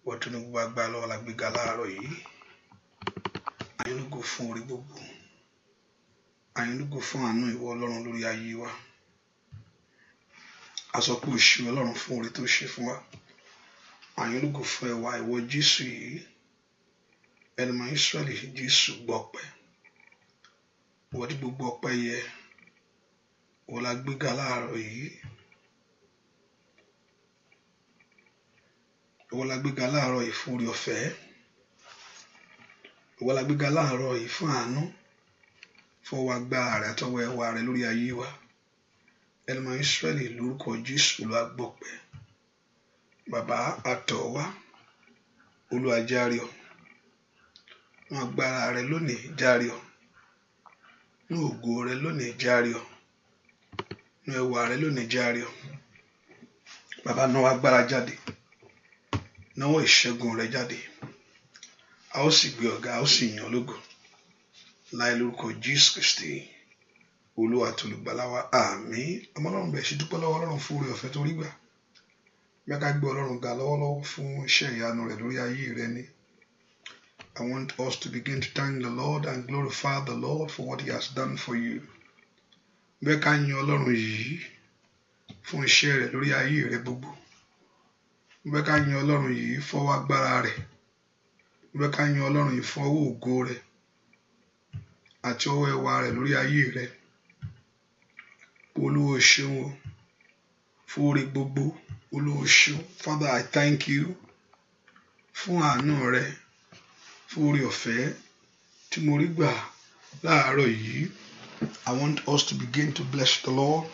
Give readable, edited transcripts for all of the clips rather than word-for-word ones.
wọ́n tún ní gbogbo agbára lọ́wọ́ la gbéga láàárọ̀ yìí. Àyìnlógo fún orí gbogbo, àyìnlógo fún àánú ìwọ Ọlọ́run lórí ayé wa. A sọ pé o ṣé Ọlọ́run fún orí tó ṣe fún wa. Àyìnlógo fún ẹwà ìwọ Jésù yìí, ẹnìmọ̀ Ísírẹ́lì Jésù gbọpẹ́. Wọ́n tí gbogbo ọpẹ́ yẹ, wọ́n la gbéga láàárọ̀ yìí. Wọ́n la gbéga láàárọ̀ yìí fún orí ọ̀fẹ́. Wọ́n la gbéga láàárọ̀ yìí fún àánú, fún ọwọ́ agbára rẹ àtọwọ́ ẹwà rẹ lórí ayé wa. Ẹnìmọ̀ Ísírẹ́lì lórúkọ Jésù ló gbọpẹ́. Bàbá àtọ̀ wá, Olúwa járe ọ. Nú agbára rẹ lónìí járe ọ. Nú ògo rẹ lónìí járe ọ. Nú ẹwà rẹ lónìí járe ọ. Bàbá náwó agbára jáde, náwó ìṣẹ́gun rẹ jáde. A ó sì gbé ọ̀gá, a ó sì yìn ọ́ lógo. Láì lórúkọ Jésù Kristi, Olúwa àti olùgbàlà wa, àmín. Ọmọ Ọlọ́run bẹ̀ sí dúpẹ́ lọ́wọ́ Ọlọ́run fún oore ọ̀fẹ́ tó rí gbà. Bẹ́ẹ̀ ká gbé Ọlọ́run ga lọ́wọ́lọ́wọ́ fún iṣẹ́ ìyanu rẹ̀ lórí ayé rẹ ni. I want us to begin to thank the Lord and glorify the Lord for what He has done for you. Bẹ́ẹ̀ ká yin Ọlọ́run yìí fún iṣẹ́ rẹ̀ lórí ayé rẹ gbogbo. Bẹ́ẹ̀ ká yin Ọlọ́run yìí fún ọwọ́ agbára rẹ̀. Bẹ́ẹ̀ ká yin Ọlọ́run yìí fún ọwọ́ ògo rẹ̀ àti ọwọ́ ẹwà rẹ̀ lórí ayé rẹ. Olúwa ṣeun o fún oore gbogbo. Olúwa ṣeun. Father, I thank you fún àánú rẹ, fún oore ọ̀fẹ́ tí mo rí gbà láàárọ̀ yìí. I want us to begin to bless the Lord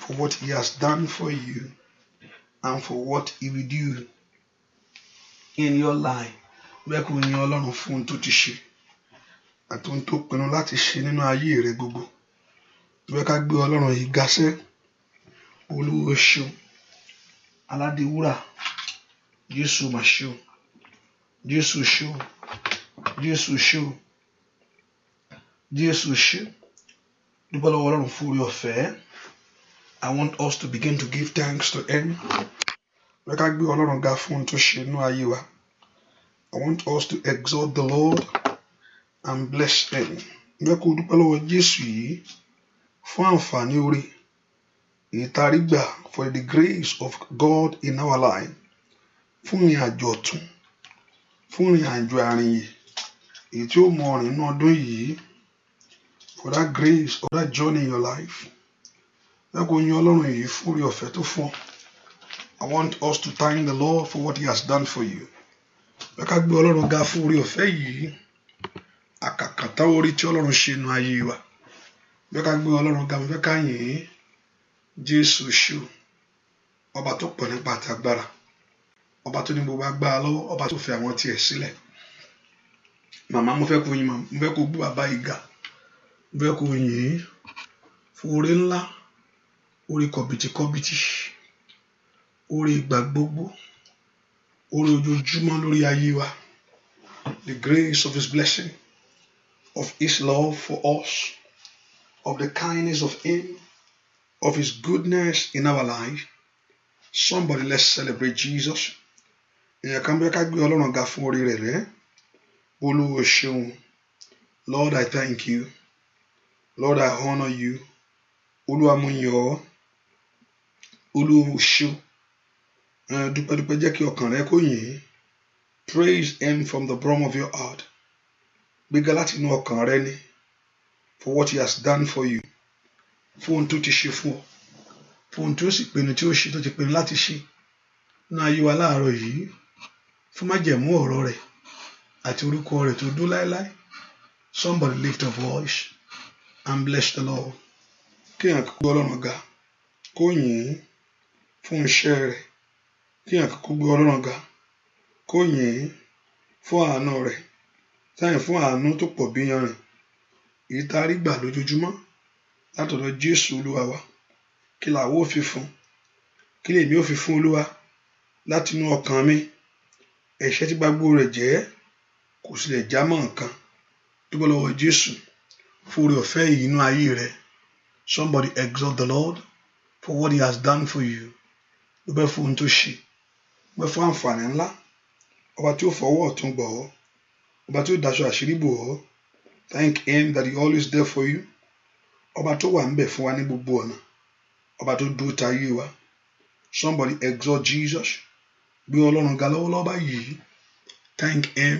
for what He has done for you and for what He will do in your life. Bẹ́ẹ̀ kò yin Ọlọ́run fún ohun tó ti ṣe àti ohun tó pinnu láti ṣe nínú ayé rẹ gbogbo. Bẹ́ẹ̀ ká gbé Ọlọ́run yìí ga sẹ́. Olúwa ṣeun. Aládé wúrà, Jésù mà ṣeun. Jésù ṣeun. Jésù ṣeun. Jésù ṣeun. Dúpẹ́ lọ́wọ́ Ọlọ́run fún oore ọ̀fẹ́. I want us to begin to give thanks to Him. Bẹ́ẹ̀ ká gbé Ọlọ́run ga fún ohun tó ṣe nínú ayé wa. I want us to exalt the Lord and bless Him. Bẹ́ẹ̀ kó dúpẹ́ lọ́wọ́ Jésù yìí fún àǹfààní oore ìtarí gbà, for the grace of God in our life. Fún ìrìn àjò ọ̀tun, fún ìrìn àjò àrìnyè èyí tí ó mọ ọ̀rìn inú ọdún yìí. For that grace of that journey in your life. Bẹ́ẹ̀ kó yin Ọlọ́run yìí fún oore ọ̀fẹ́ tó fún ọ. I want us to thank the Lord for what He has done for you. Bẹ́ẹ̀ ká gbé Ọlọ́run ga fún oore ọ̀fẹ́ yìí. Àkàkàtà oore tí Ọlọ́run ṣe nínú ayé wa. Bẹ́ẹ̀ ká gbé Ọlọ́run ga, bẹ́ẹ̀ ká yìn Jésù ṣe o. Ọba tó pọ̀ nípa àtàgbára. Ọba tó ní gbogbo agbára lọ́wọ́. Ọba tó fi àwọn tiẹ̀ sílẹ̀. Màmá mo fẹ́ kó yin màmá. Mo fẹ́ kó gbé bàbá yìí ga. Mo fẹ́ kó yin fún oore ńlá, oore kọ̀bìtìkọ̀bìtì, oore ìgbà gbogbo, oore ojoojúmọ́ lórí ayé wa. The grace of His blessing, of His love for us, of the kindness of Him, of His goodness in our life. Somebody, let's celebrate Jesus. Èèyàn kan bẹ́ẹ̀ ká gbé Ọlọ́run ga fún oore rẹ̀ rẹ́. Olúwa ṣeun. Lord, I thank you. Lord, I honor you. Olúwa mo yìn ọ́. Olúwa ṣeun. Dúpẹ́ jẹ́ kí ọkàn rẹ kó yìn. Praise Him from the bottom of your heart. Gbéga láti inú ọkàn rẹ ni. For what He has done for you. Fún ohun tó ti ṣe fún ọ. Fún ohun tí ó sì pinnu tí ó ṣe tó ti pinnu láti ṣe. Nínú ayé wa láàárọ̀ yìí. Fún májẹ̀mú ọ̀rọ̀ rẹ̀ àti orúkọ rẹ̀ tó dúró láéláé. Somebody lift a voice and bless the Lord. Kí èèyàn kó gbé Ọlọ́run ga. Kó yìn fún iṣẹ́ rẹ̀. Kí èèyàn kó gbé Ọlọ́run ga. Kó yìn fún àánú rẹ̀. Táyìn fún àánú tó pọ̀ bí yanrìn. Èyí tá a rí gbà lójoojúmọ́ látọ̀dọ̀ Jésù Olúwa wa. Kí làwa ó fi fún? Kí lèmi ó fi fún Olúwa láti inú ọkàn mi? Ẹ̀ṣẹ̀ tí gbogbo rẹ̀ jẹ́ kò sì lè já mọ́ nǹkan. Dúpẹ́ lọ́wọ́ Jésù fún oore ọ̀fẹ́ yìí nínú ayé rẹ̀. Somebody exalt the Lord for what He has done for you. Dúpẹ́ fún ohun tó ṣe. Dúpẹ́ fún àǹfààní ńlá ọba tí ó fọwọ́ ọ̀tún gbọ̀ ọ́, ọba tí ó daṣọ àṣírí bò ọ́. Thank him that he always there for you. Ọba tó wà ń bẹ̀ fún wa ní gbogbo ọ̀nà, ọba tó dúró tayé wa. Somebody exalt Jesus. Gbé Ọlọ́run ga lọ́wọ́lọ́wọ́ báyìí. Thank him.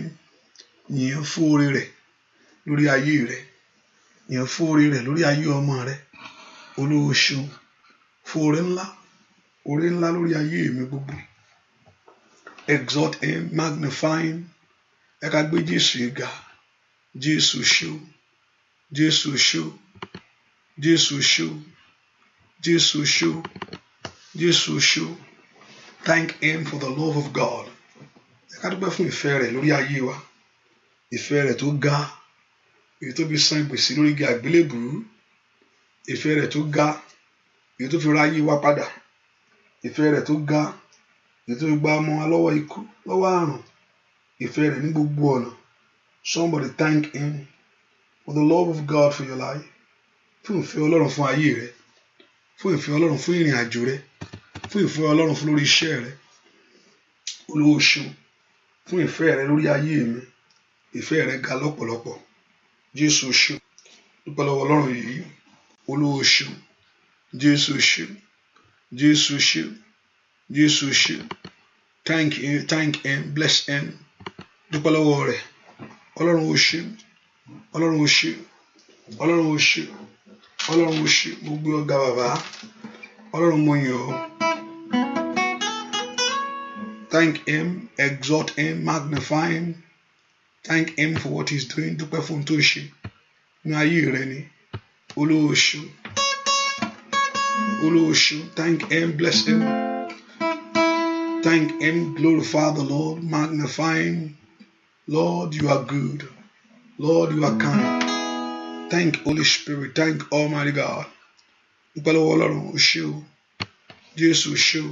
Yìn fún oore rẹ̀ lórí ayé rẹ̀. Yìn fún oore rẹ̀ lórí ayé ọmọ rẹ̀. Olúwa ṣeun fún oore ńlá lórí ayé mi gbogbo. Exalt him, magnify him. Ẹ ká gbé Jésù ga. Jésù ṣeun, Jésù ṣeun, Jésù ṣeun, Jésù ṣeun, Jésù ṣeun. Thank him for the love of God. Ẹ ká dúpẹ́ fún ìfẹ́ rẹ̀ lórí ayé wa. Ìfẹ́ rẹ̀ tó ga, èyí tó fi san gbèsè lórí igi àgbélébùú. Ìfẹ́ rẹ̀ tó ga, èyí tó fi ra ayé wa padà. Ìfẹ́ rẹ̀ tó ga, èyí tó fi gba ọmọ wa lọ́wọ́ ikú, lọ́wọ́ àrùn. Ìfẹ́ rẹ̀ ní gbogbo ọ̀nà. Somebody thank him for the love of God for your life. Fún ìfẹ́ Ọlọ́run fún ayé rẹ̀. Fún ìfẹ́ Ọlọ́run fún ìrìn àjò rẹ̀. Fún ìfẹ́ Ọlọ́run fún lórí iṣẹ́ rẹ̀. Olúwa ṣeun fún ìfẹ́ rẹ̀ lórí ayé mi. Ìfẹ́ rẹ̀ ga lọ́pọ̀lọpọ̀. Jésù ṣeun. Dúpẹ́ lọ́wọ́ Ọlọ́run yìí. Olúwa ṣeun. Jésù ṣeun. Jésù ṣeun. Jésù ṣeun. Thank him, bless him. Dúpẹ́ lọ́wọ́ rẹ̀. Ọlọ́run ó ṣeun. Ọlọ́run ó ṣeun. Ọlọ́run ó ṣeun. Ọlọ́run ó ṣeun. Mo gbé ọ̀gá bàbá. Ọlọ́run mo yìn ọ́. Thank him, exalt him, magnify him. Thank him for what he's doing. Dúpẹ́ fún tó ṣe ní ayé rẹ ni. Olúwa ṣeun. Olúwa ṣeun. Thank him, bless him. Thank him, glorify the Lord, magnify him. Lord, you are good. Lord, you are kind. Thank Holy Spirit. Thank Almighty God. Dúpẹ́ lọ́wọ́ Ọlọ́run ó ṣé o. Jésù ṣé o.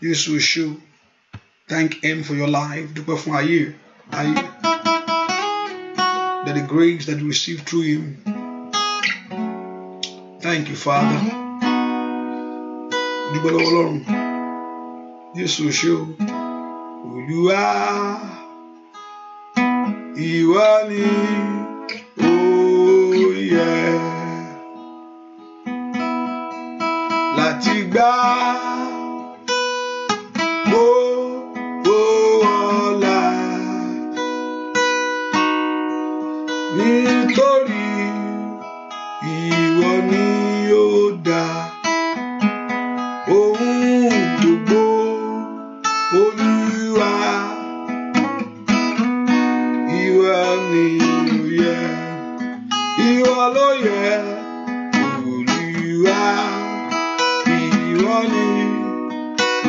Jésù ṣé o. Thank him for your life. Dúpẹ́ fún ayé. That the grace that you receive through him. Thank you, Father. Dúpẹ́ lọ́wọ́ Ọlọ́run. Jésù ṣé o. Olúwa, ìwọ ni ó yẹ láti gbà gbogbo ọlá, nítorí ìwọ ni ó dá ohun gbogbo. Olúwa, ìwọ ni ó yẹ, ìwọ ló yẹ. Olúwa, ìwọ ni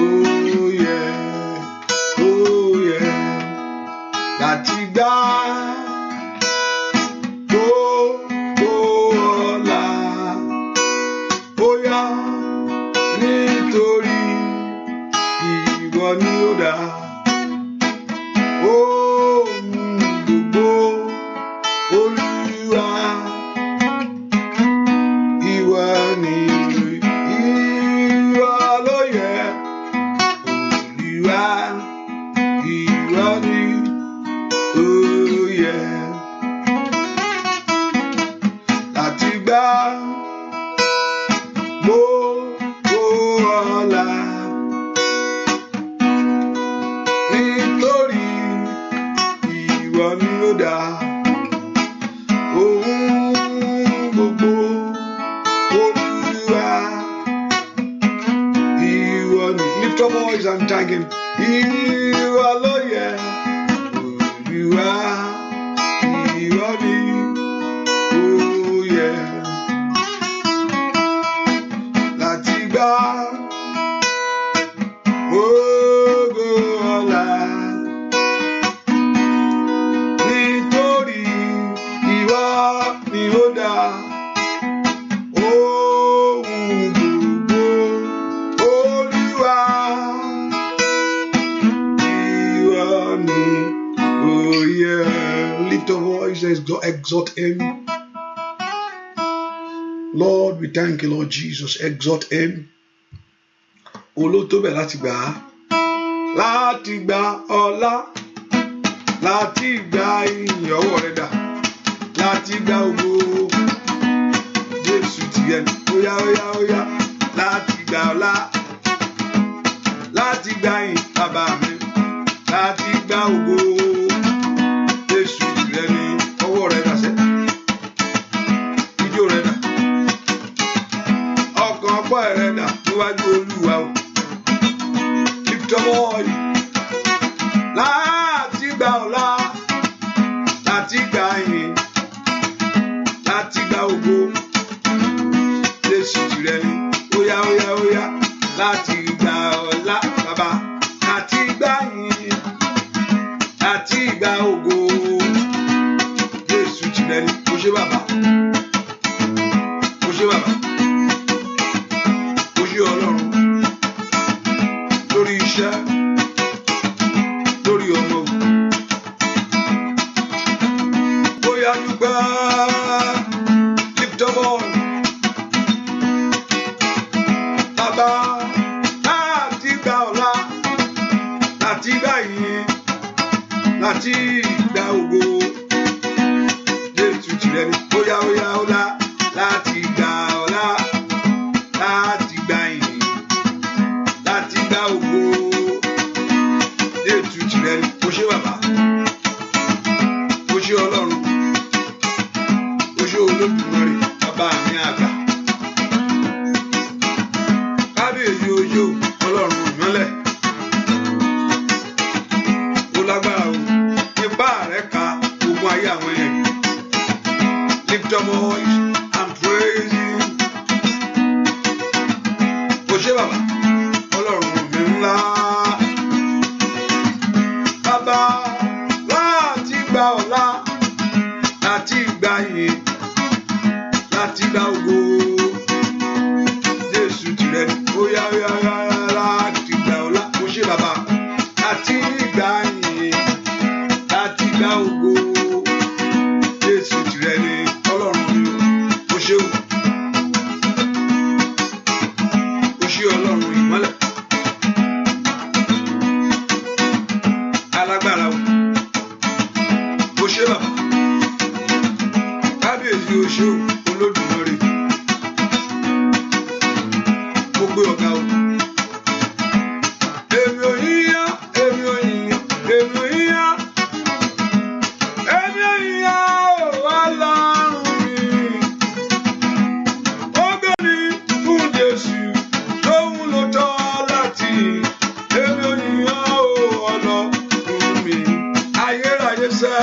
ó yẹ, láti gbà gbogbo ọlá. Ó yá, nítorí ìwọ ni ó dá ohun gbogbo. Olúwa, ìwọ ni ìwọ ló yẹ. Olúwa, ìwọ ni ó yẹ, láti gbà gbogbo ọlá, nítorí ìwọ ni ó dá ohun gbogbo. Olúwa, ìwọ ni. Lift your voice and thank him. Ìwọ ló yẹ. Olúwa, ìwọ ni ó yẹ, láti gbà gbogbo ọlá, nítorí ìwọ ni ó dá ohun gbogbo. Olúwa, ìwọ ni ó yẹ. Lift your voice, exalt him. Lord, we thank you, Lord Jesus. Exalt him. Olótóbẹ̀ láti gbà á. láti gba ọlá, láti gba ìyìn ọwọ́ rẹ̀ dà, láti gba ògo. Jésù tìrẹ ni, óyá óyá óyá, láti gba ọlá, láti gba ìyìn bàbá mi, láti gba ògo. Jésù tìrẹ ni, ọwọ́ rẹ̀ dà sẹ́, ijó rẹ̀ dà, ọkàn ọpọ́ rẹ̀ dà níwájú Olúwa o. Lift your voice. Láti gba ọlá, láti gba ìyìn, láti gba ògo. Jésù tìrẹ ni, óyá óyá óyá, láti gba ọlá bàbá, láti gba ìyìn, láti gba ògo. Jésù tìrẹ ni, ó ṣé bàbá, ó ṣé bàbá, ó ṣé Ọlọ́run lórí iṣẹ́, lórí ọmọ. Bóyá dúpẹ́, lift up on. Bàbá, láti gba ọlá, láti gba ìyìn, láti gba ògo. Jésù tìrẹ ni, óyá óyá ọlá, láti gba ọlá, láti gba ìyìn, láti gba ògo. Jésù tìrẹ ni, ó ṣé bàbá, ó ṣé Ọlọ́run, ó ṣé Olódùmarè, bàbá mi àgbà. Kábíyèsí ojú Ọlọ́run ìmọ́lẹ̀, ó lágbára o, ipá rẹ̀ ka ogun ayé àwọn èèyàn. Lift your voice and praise him. Ó ṣé bàbá, Ọlọ́run mi ńlá. Bàbá, láti gba ọlá, láti gba ìyìn, láti gba ògo. Jésù tìrẹ ni, óyá óyá óyá, láti gba ọlá. Ó ṣé bàbá, láti gba ìyìn, láti gba ògo. Jésù tìrẹ ni, Ọlọ́run mi ó ṣé o. Ó ṣé Ọlọ́run ìmọ́lẹ̀, alágbára o. Ó ṣé bàbá, kábíyèsí o ṣé o, Olódùmarè. Mo gbé ọ̀gá o. Èmi ò yíyá, èmi ò yíyá, èmi ò yíyá, èmi ò yíyá o, Ọlọ́run mi. Ògo ni fún Jésù, lóhun ló tọ́ láti. Èmi ò yíyá o, Ọlọ́run mi. Ayérayé sẹ́,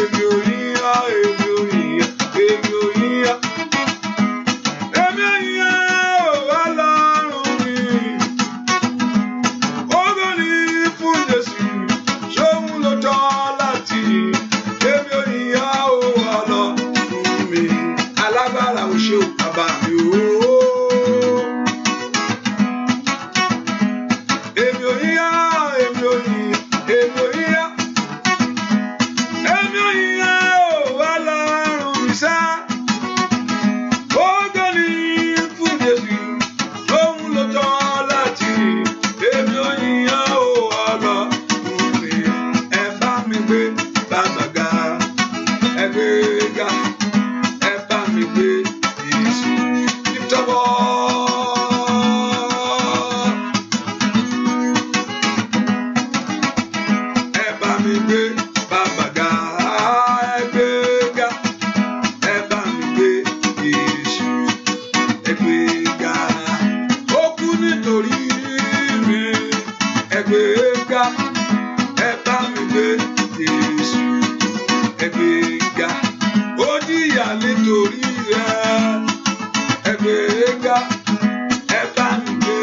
èmi ò yíyá, èmi ò yíyá, èmi ò yíyá, èmi ò yíyá o, Ọlọ́run mi. Ògo ni fún Jésù, lóhun ló tọ́ láti. Èmi ò yíyá o, Ọlọ́run mi. Alágbára o ṣé o, bàbá mi o. Èmi ò yíyá, èmi ò yíyá, èmi ò yíyá, èmi ò yíyá o, Ọlọ́run mi sẹ́. Ògo ni fún Jésù, lóhun ló tọ́ láti. Èmi ò yíyá o, Ọlọ́run mi. Ẹ bá mi gbé bàbá ga, ẹ gbé ga, ẹ bá mi gbé Jésù. Lift up all. Ẹ bá mi gbé bàbá ga, ẹ gbé ga, ẹ bá mi gbé Jésù, ẹ gbé ga. Ó kú nítorí mi, ẹ gbé ga, ẹ bá mi gbé Jésù, ẹ gbé ga. Ó jìyà nítorí rẹ, ẹ gbé ga, ẹ bá mi gbé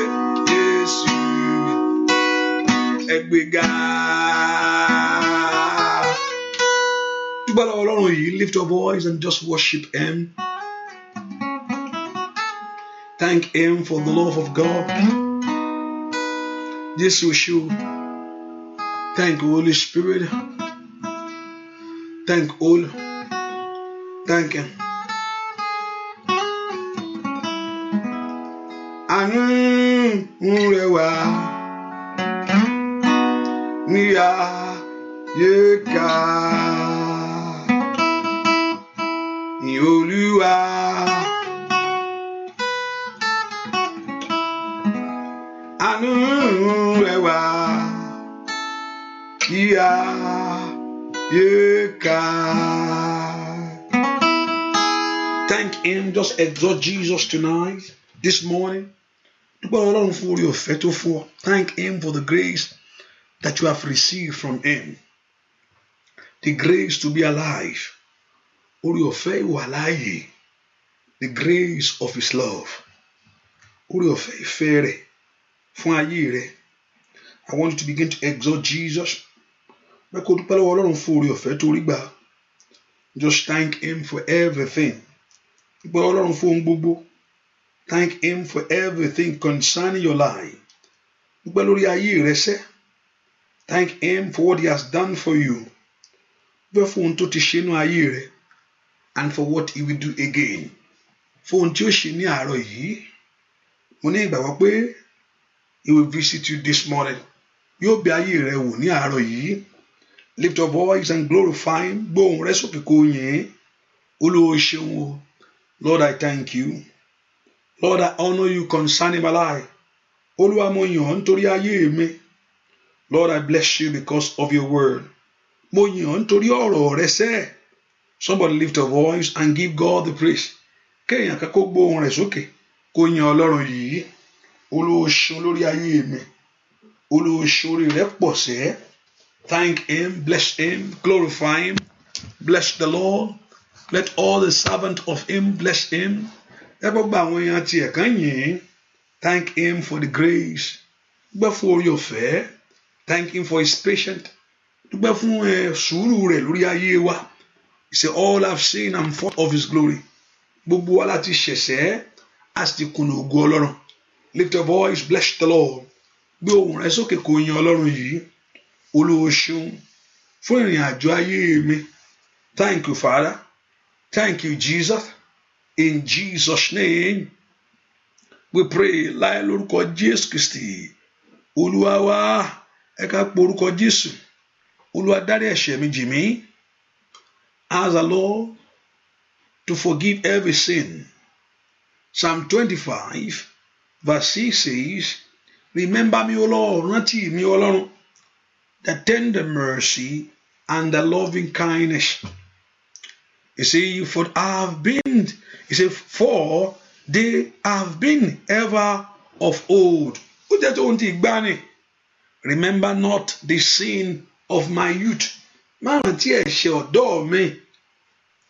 Jésù, ẹ gbé ga. Dúpẹ́ lọ́wọ́ Ọlọ́run yìí, lift your voice and just worship him. Thank him for the love of God. Jésù ṣé o. Thank you, Holy Spirit. Thank all. Thank him. Àánú ń rẹwà ní ayéka. Ní Olúwa àánú rẹ̀ wá kí ayéka. Thank him. Just exalt Jesus tonight, this morning. Thank him for the grace that you have received from him. The grace to be alive. The grace of his love. I want you to begin to exalt Jesus. Just thank him for everything. Thank him for everything concerning your life. Thank him for what he has done for you. And for what he will do again. He will visit you this morning. Lift your voice and glorify him. Lord, I thank you. Lord, I honor you concerning my life. Lord, I bless you because of your word. Somebody lift your voice and give God the praise. Thank him, bless him, glorify him, bless the Lord. Let all the servants of him bless him. Thank him for the grace. Before your fair, thank him for his patience. He said, all I've seen and thought of his glory. Lift your voice, bless the Lord. Thank you, Father. Thank you, Jesus. In Jesus' name, we pray. Láì lórúkọ Jésù Kristi. Olúwa wa, ẹ ká porúkọ Jésù. Olúwa dárí ẹ̀ṣẹ̀ mi jì mí. Ask the Lord to forgive every sin. Psalm 25, verse 6 says, remember me, O Lord, rántí mi, Ọlọ́run, the tender mercy and the loving kindness. You see, for they have been ever of old. Remember not the sin of my youth.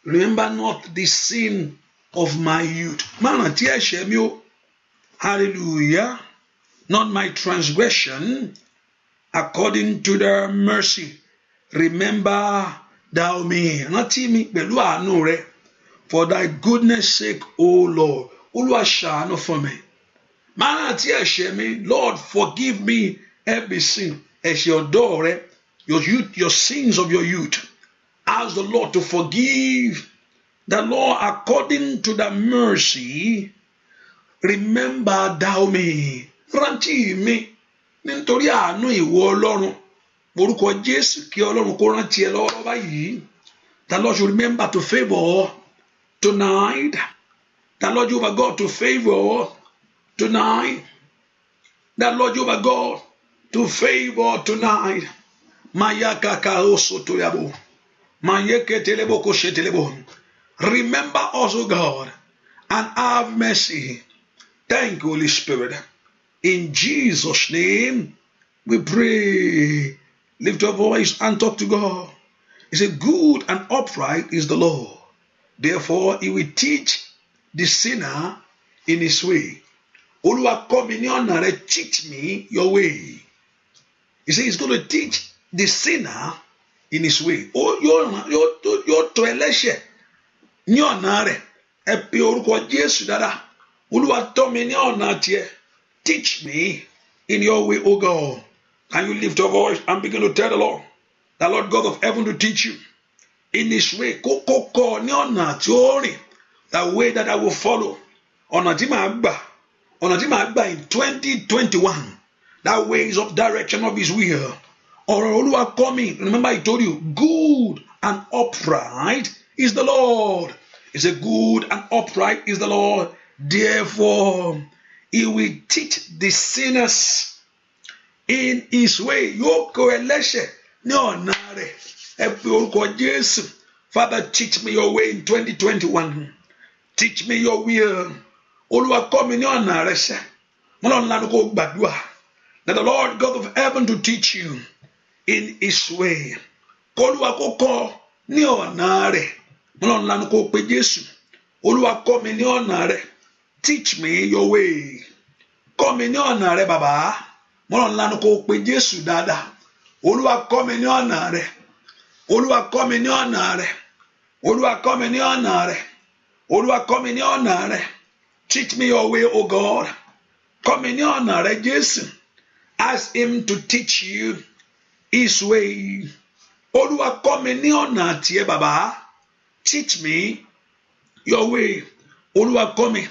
Remember not the sin of my youth. Hallelujah. Not my transgression, according to their mercy. Remember thou me. For thy goodness sake, O Lord. For me. Lord, forgive me every sin. As your door, your youth, your sins of your youth. Ask the Lord to forgive. The Lord, according to the mercy, remember thou me. Rántí mi. Nítorí àánú ìwọ Ọlọ́run. Orúkọ Jésù kí Ọlọ́run kó rántí ẹ lọ́wọ́ báyìí. The Lord should remember to favor tonight. The Lord Jehovah God to favor tonight. The Lord Jehovah God to favor tonight. Remember us, O God, and have mercy. Thank you, Holy Spirit. In Jesus' name, we pray. Lift your voice and talk to God. He said, good and upright is the Lord. Therefore, he will teach the sinner in his way. Olúwa kọ́ mi ní ọ̀nà rẹ, teach me your way. He said he's going to teach the sinner in his way. Yóò tọ́ ẹlẹ́ṣẹ̀ ní ọ̀nà rẹ̀. Ẹ pe orúkọ Jésù dáadáa. Olúwa tọ́ mi ní ọ̀nà tiẹ̀. Teach me in your way, O God. Can you lift your voice and begin to tell the Lord God of heaven to teach you in his way. Kókó ní ọ̀nà tí ó rìn. The way that I will follow. Ọ̀nà tí màá gbà in 2021. That way is of direction of his will. Ọ̀rọ̀ Olúwa kọ́ mi. Remember I told you, good and upright is the Lord. He said, good and upright is the Lord. Therefore, he will teach the sinners in his way. Yóò kọ́ ẹlẹ́ṣẹ̀ ní ọ̀nà rẹ̀. Ẹ pe orúkọ Jésù. Father, teach me your way in 2021. Teach me your will. Olúwa kọ́ mi ní ọ̀nà rẹ̀ ṣe. Mo lọ ńlá ní kó gbàdúrà. That the Lord God of heaven to teach you in his way. Olúwa kó kọ́ ní ọ̀nà rẹ̀. Mo lọ ńlá ní kó pe Jésù. Olúwa kọ́ mi ní ọ̀nà rẹ̀. Teach me your way. Kọ́ mi ní ọ̀nà rẹ̀ bàbá. Mo lọ ńlá ní kó pe Jésù dáadáa. Olúwa kọ́ mi ní ọ̀nà rẹ̀. Olúwa kọ́ mi ní ọ̀nà rẹ̀. Olúwa kọ́ mi ní ọ̀nà rẹ̀. Olúwa kọ́ mi ní ọ̀nà rẹ̀. Teach me your way, O God. Kọ́ mi ní ọ̀nà rẹ̀, Jésù. Ask him to teach you his way. Olúwa kọ́ mi ní ọ̀nà tiẹ̀ bàbá. Teach me your way. Olúwa kọ́ mi.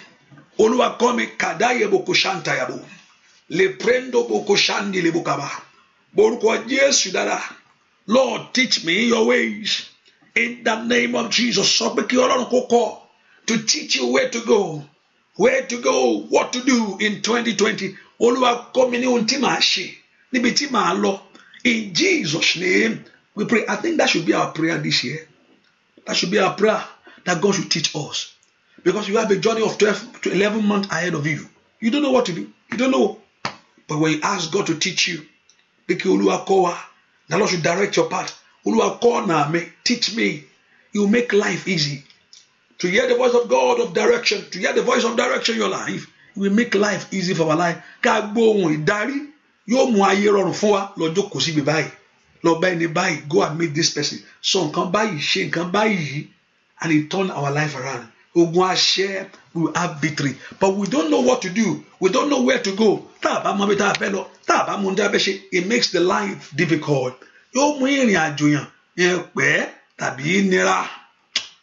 Olúwa kọ́ mi. Kàdáyé boko ṣántà yàbò. Le prendo boko ṣándi le bokaba. Borúkọ Jésù dára. Lord, teach me your ways. In the name of Jesus. Sọ pé kí Ọlọ́run kó kọ́. To teach you where to go. Where to go. What to do in 2020. Olúwa kọ́ mi ní ohun tí màá ṣe. Níbi tí màá lọ. In Jesus' name, we pray. I think that should be our prayer this year. That should be our prayer. That God should teach us. Because you have a journey of 12 to 11 months ahead of you. You don't know what to do. You don't know. But when you ask God to teach you, the Lord should direct your path. Teach me. You make life easy. To hear the voice of God of direction, to hear the voice of direction in your life, it will make life easy for our life. Ká gbọ́ ohùn ìdarí yóò mú ayé rọrùn fún wa. Lọ jókòó síbi báyìí. Lọ bá ẹni báyìí. Go and meet this person. Sọ nǹkan báyìí, ṣe nǹkan báyìí. And it turn our life around. Ogun àṣẹ, we will have victory. But we don't know what to do. We don't know where to go. Tá a bá mọ bí tá a fẹ́ lọ, tá a bá mọ ohun tí a fẹ́ ṣe, it makes the life difficult. Yóò mú ìrìn àjò yàn pẹ́ tàbí nira.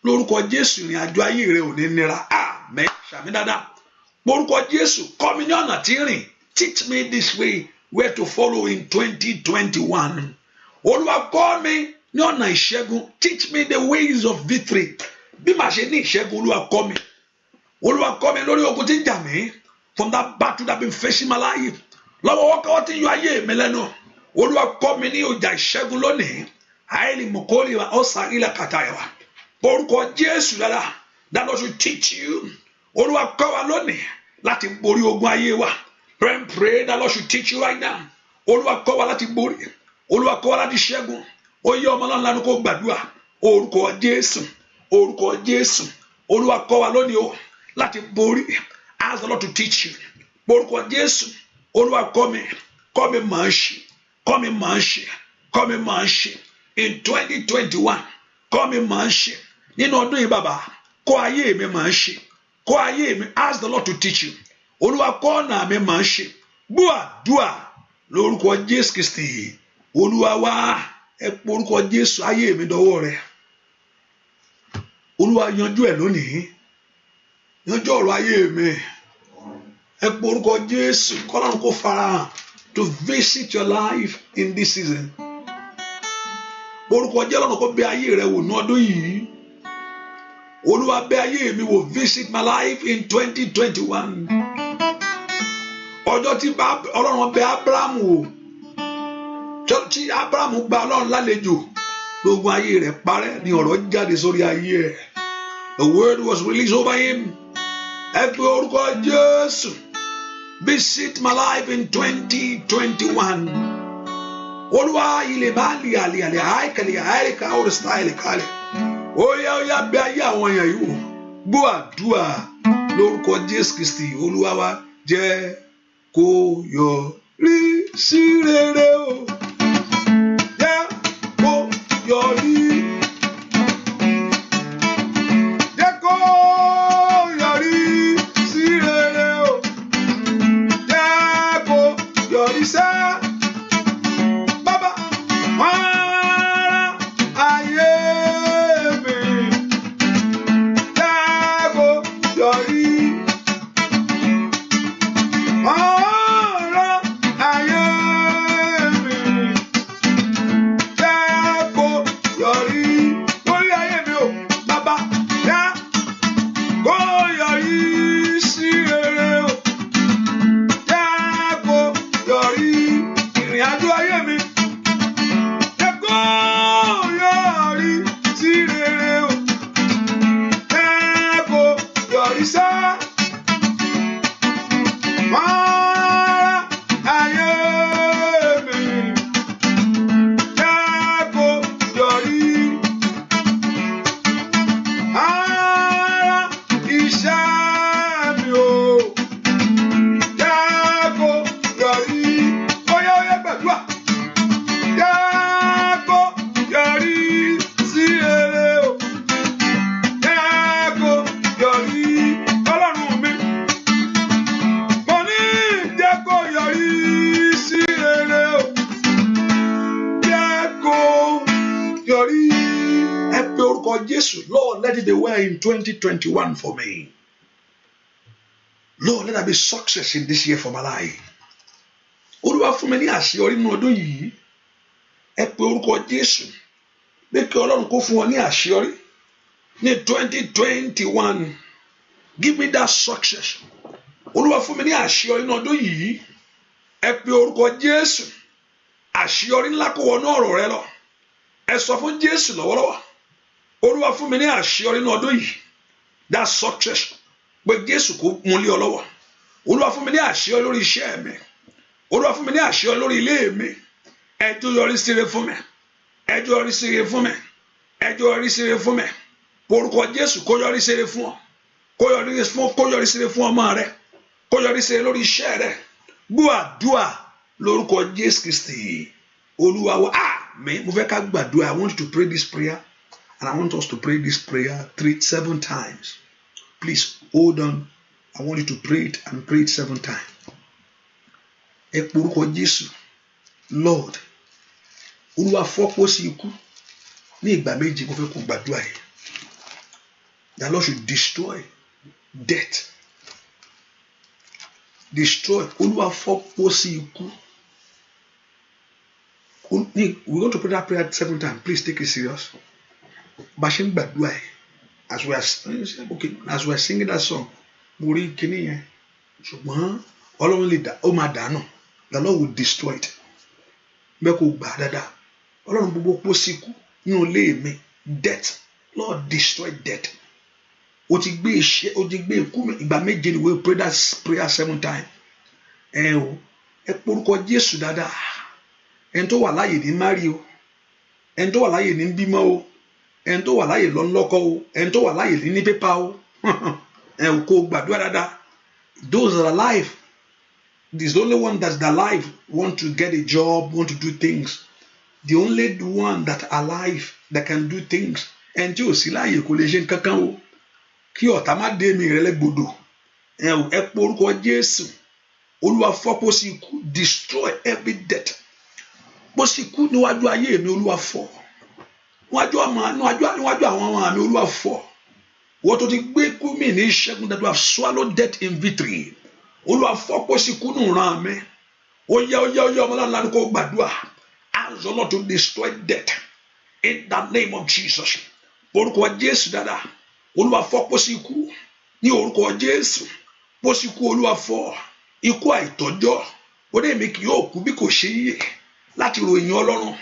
Lórúkọ Jésù ìrìn àjò ayé rẹ ò ní nira. Àmín. Ṣàmì dáadáa. Lórúkọ Jésù kọ́ mi ní ọ̀nà tí ń rìn. Teach me this way where to follow in 2021. Olúwa kọ́ mi ní ọ̀nà ìṣẹ́gun. Teach me the ways of victory. Bí màá ṣe ní ìṣẹ́gun, Olúwa kọ́ mi. Olúwa kọ́ mi lórí ogun tí ń jà mí. From that battle that been facing my life. Lọ́wọ́ wọ́kọ́wọ́ tí ń yọ ayé mi lẹ́nu. Olúwa kọ́ mi ní ọjà ìṣẹ́gun lónìí. Àìlì mọ̀kọ́lì wa ọ̀sà ilẹ̀ kàtàyà wa. Orúkọ Jésù dára. That Lord should teach you. Olúwa kọ́ wa lónìí láti borí ogun ayé wa. Pray that Lord should teach you right now. Olúwa kọ́ wa láti borí. Olúwa kọ́ wa láti ṣẹ́gun. Ó yẹ ọmọ náà lánàá kó gbàdúrà. Orúkọ Jésù. Orúkọ Jésù. Olúwa kọ́ wa lónìí o láti borí. Ask the Lord to teach you. Orúkọ Jésù. Olúwa kọ́ mi máa ń ṣe. Kọ́ mi máa ń ṣe. Kọ́ mi máa ń ṣe. In 2021, kọ́ mi máa ń ṣe. Nínú ọdún yìí bàbá, kọ́ ayé mi máa ń ṣe. Kọ́ ayé mi. Ask the Lord to teach you. Olúwa kọ́ ọ̀nà mi máa ń ṣe. Gbọ́ àdúrà lórúkọ Jésù Kristi. Olúwa wá ẹ pé orúkọ Jésù ayé mi dọwọ́ rẹ. Olúwa yanjú ẹ̀ lónìí. Yanjú ọ̀rọ̀ ayé mi. Ẹ pé orúkọ Jésù kọ́lọ́run kó farahàn to visit your life in this season. Orúkọ Jésù lọ́nà kó bẹ̀ ayé rẹ wò ní ọdún yìí. Olúwa bẹ̀ ayé mi wò, visit my life in 2021. Ọjọ́ tí Ọlọ́run bẹ̀ Abraham wò. Tí Abraham gba Ọlọ́run lálejò. Lógun ayé rẹ̀ parẹ́ ni ọ̀rọ̀ jáde sórí ayé ẹ̀. The word was released over him. Ẹ pé orúkọ Jésù. Visit my life in 2021. Olúwa ilé máa lè àlè àìkàlẹ̀ àìríkà òrìṣà ìlẹ̀kàlẹ̀. Óyá bẹ̀ ayé àwọn èèyàn yìí wò. Gbọ́ àdúrà lórúkọ Jésù Kristi. Olúwa wa jẹ́ kó yọrí sí rere o. Jẹ́ kó yọrí. Jẹ́ kó yọrí sí rere o. Jẹ́ kó yọrí sẹ́. Bàbá wàrà ayé mi. Jẹ́ kó yọrí. Wàrà ayé mi. àṣeyọrí. Ẹ pe orúkọ Jésù. Lord, let it be well in 2021 for me. Lord, let there be success in this year for my life. Olúwa fún mi ní àṣeyọrí nínú ọdún yìí. Ẹ pe orúkọ Jésù. Bí kí Ọlọ́run kó fún ọ ní àṣeyọrí ní 2021. Give me that success. Olúwa fún mi ní àṣeyọrí nínú ọdún yìí. Ẹ pe orúkọ Jésù. Àṣeyọrí ńlá kó wọnú ọ̀rọ̀ rẹ lọ. Ẹ sọ fún Jésù lọ́wọ́lọ́wọ́. Olúwa fún mi ní àṣeyọrí nínú ọdún yìí. That success. Pé Jésù kó mú lé ọ lọ́wọ́. Olúwa fún mi ní àṣeyọrí lórí iṣẹ́ mi. Olúwa fún mi ní àṣeyọrí lórí ilé mi. Ẹjọ́ yọrí sí rere fún mi. Ẹjọ́ yọrí sí rere fún mi. Ẹjọ́ yọrí sí rere fún mi. Orúkọ Jésù kó yọrí sí rere fún ọ. Kó yọrí sí rere fún ọmọ rẹ. Kó yọrí sí rere lórí iṣẹ́ rẹ. Gbọ́ àdúà lórúkọ Jésù Kristi. Olúwa wa. Mo fẹ́ ká gbàdúrà. I want you to pray this prayer, and I want us to pray this prayer 7 times. Please hold on. I want you to pray it and pray it 7 times. Ẹ pe orúkọ Jésù. Lord, Olúwa fọ́pọ̀ sí ikú ní ìgbà méjì. Mo fẹ́ kó gbàdúrà yìí. The Lord should destroy death. Destroy. Olúwa fọ́pọ̀ sí ikú. We're going to pray that prayer 7 times. Please take it serious. Bashing gbàdúrà yìí. As we are singing that song, mo rí kíní yẹn. Ṣùgbọ́n Ọlọ́run lè dá, ó máa dànù. The Lord will destroy it. Bẹ́ẹ̀ kò gbà dáadáa. Ọlọ́run gbogbo pọ̀ sí ikú nínú ilé mi. Death. Lord, destroy death. O ti gbé ikú mi. Ìgbà méje ni we pray that prayer 7 times. Ẹ porúkọ Jésù dáadáa. Ẹni tó wà láyé ní mari o. Ẹni tó wà láyé ní bímọ o. Ẹni tó wà láyé lọ́nlọ́kọ o. Ẹni tó wà láyé ní pépà o. Kò gbàdúrà dáadáa. Those that are alive. This is the only one that's alive. Want to get a job, want to do things. The only one that alive that can do things. Ẹni tí ò sí láyé kò lè ṣe kankan o. Kí ọ̀tá má dé mi rẹ lẹ́gbọ̀dọ̀. Ẹ porúkọ Jésù. Olúwa fọ́ sí ikú. Destroy every death. Bó sì kú níwájú ayé mi, Olúwa fọ́. Níwájú àwọn ọmọ mi, Olúwa fọ́. Wọ́n tó ti gbé ikú mi ní ìṣẹ́gun, that we have swallowed death in victory. Olúwa fọ́ sí ikú nù ràn mí. Ó yá ọmọláńlá lánàá kó gbàdúrà. Ask the Lord to destroy death in the name of Jesus. Orúkọ Jésù dáadáa. Olúwa fọ́ sí ikú ní orúkọ Jésù. Bó sì kú, Olúwa fọ́. Ikú àìtọ́jọ́. Ó dé mi kì yóò kú bí kò ṣe yíyè. Láti ròyìn Ọlọ́run.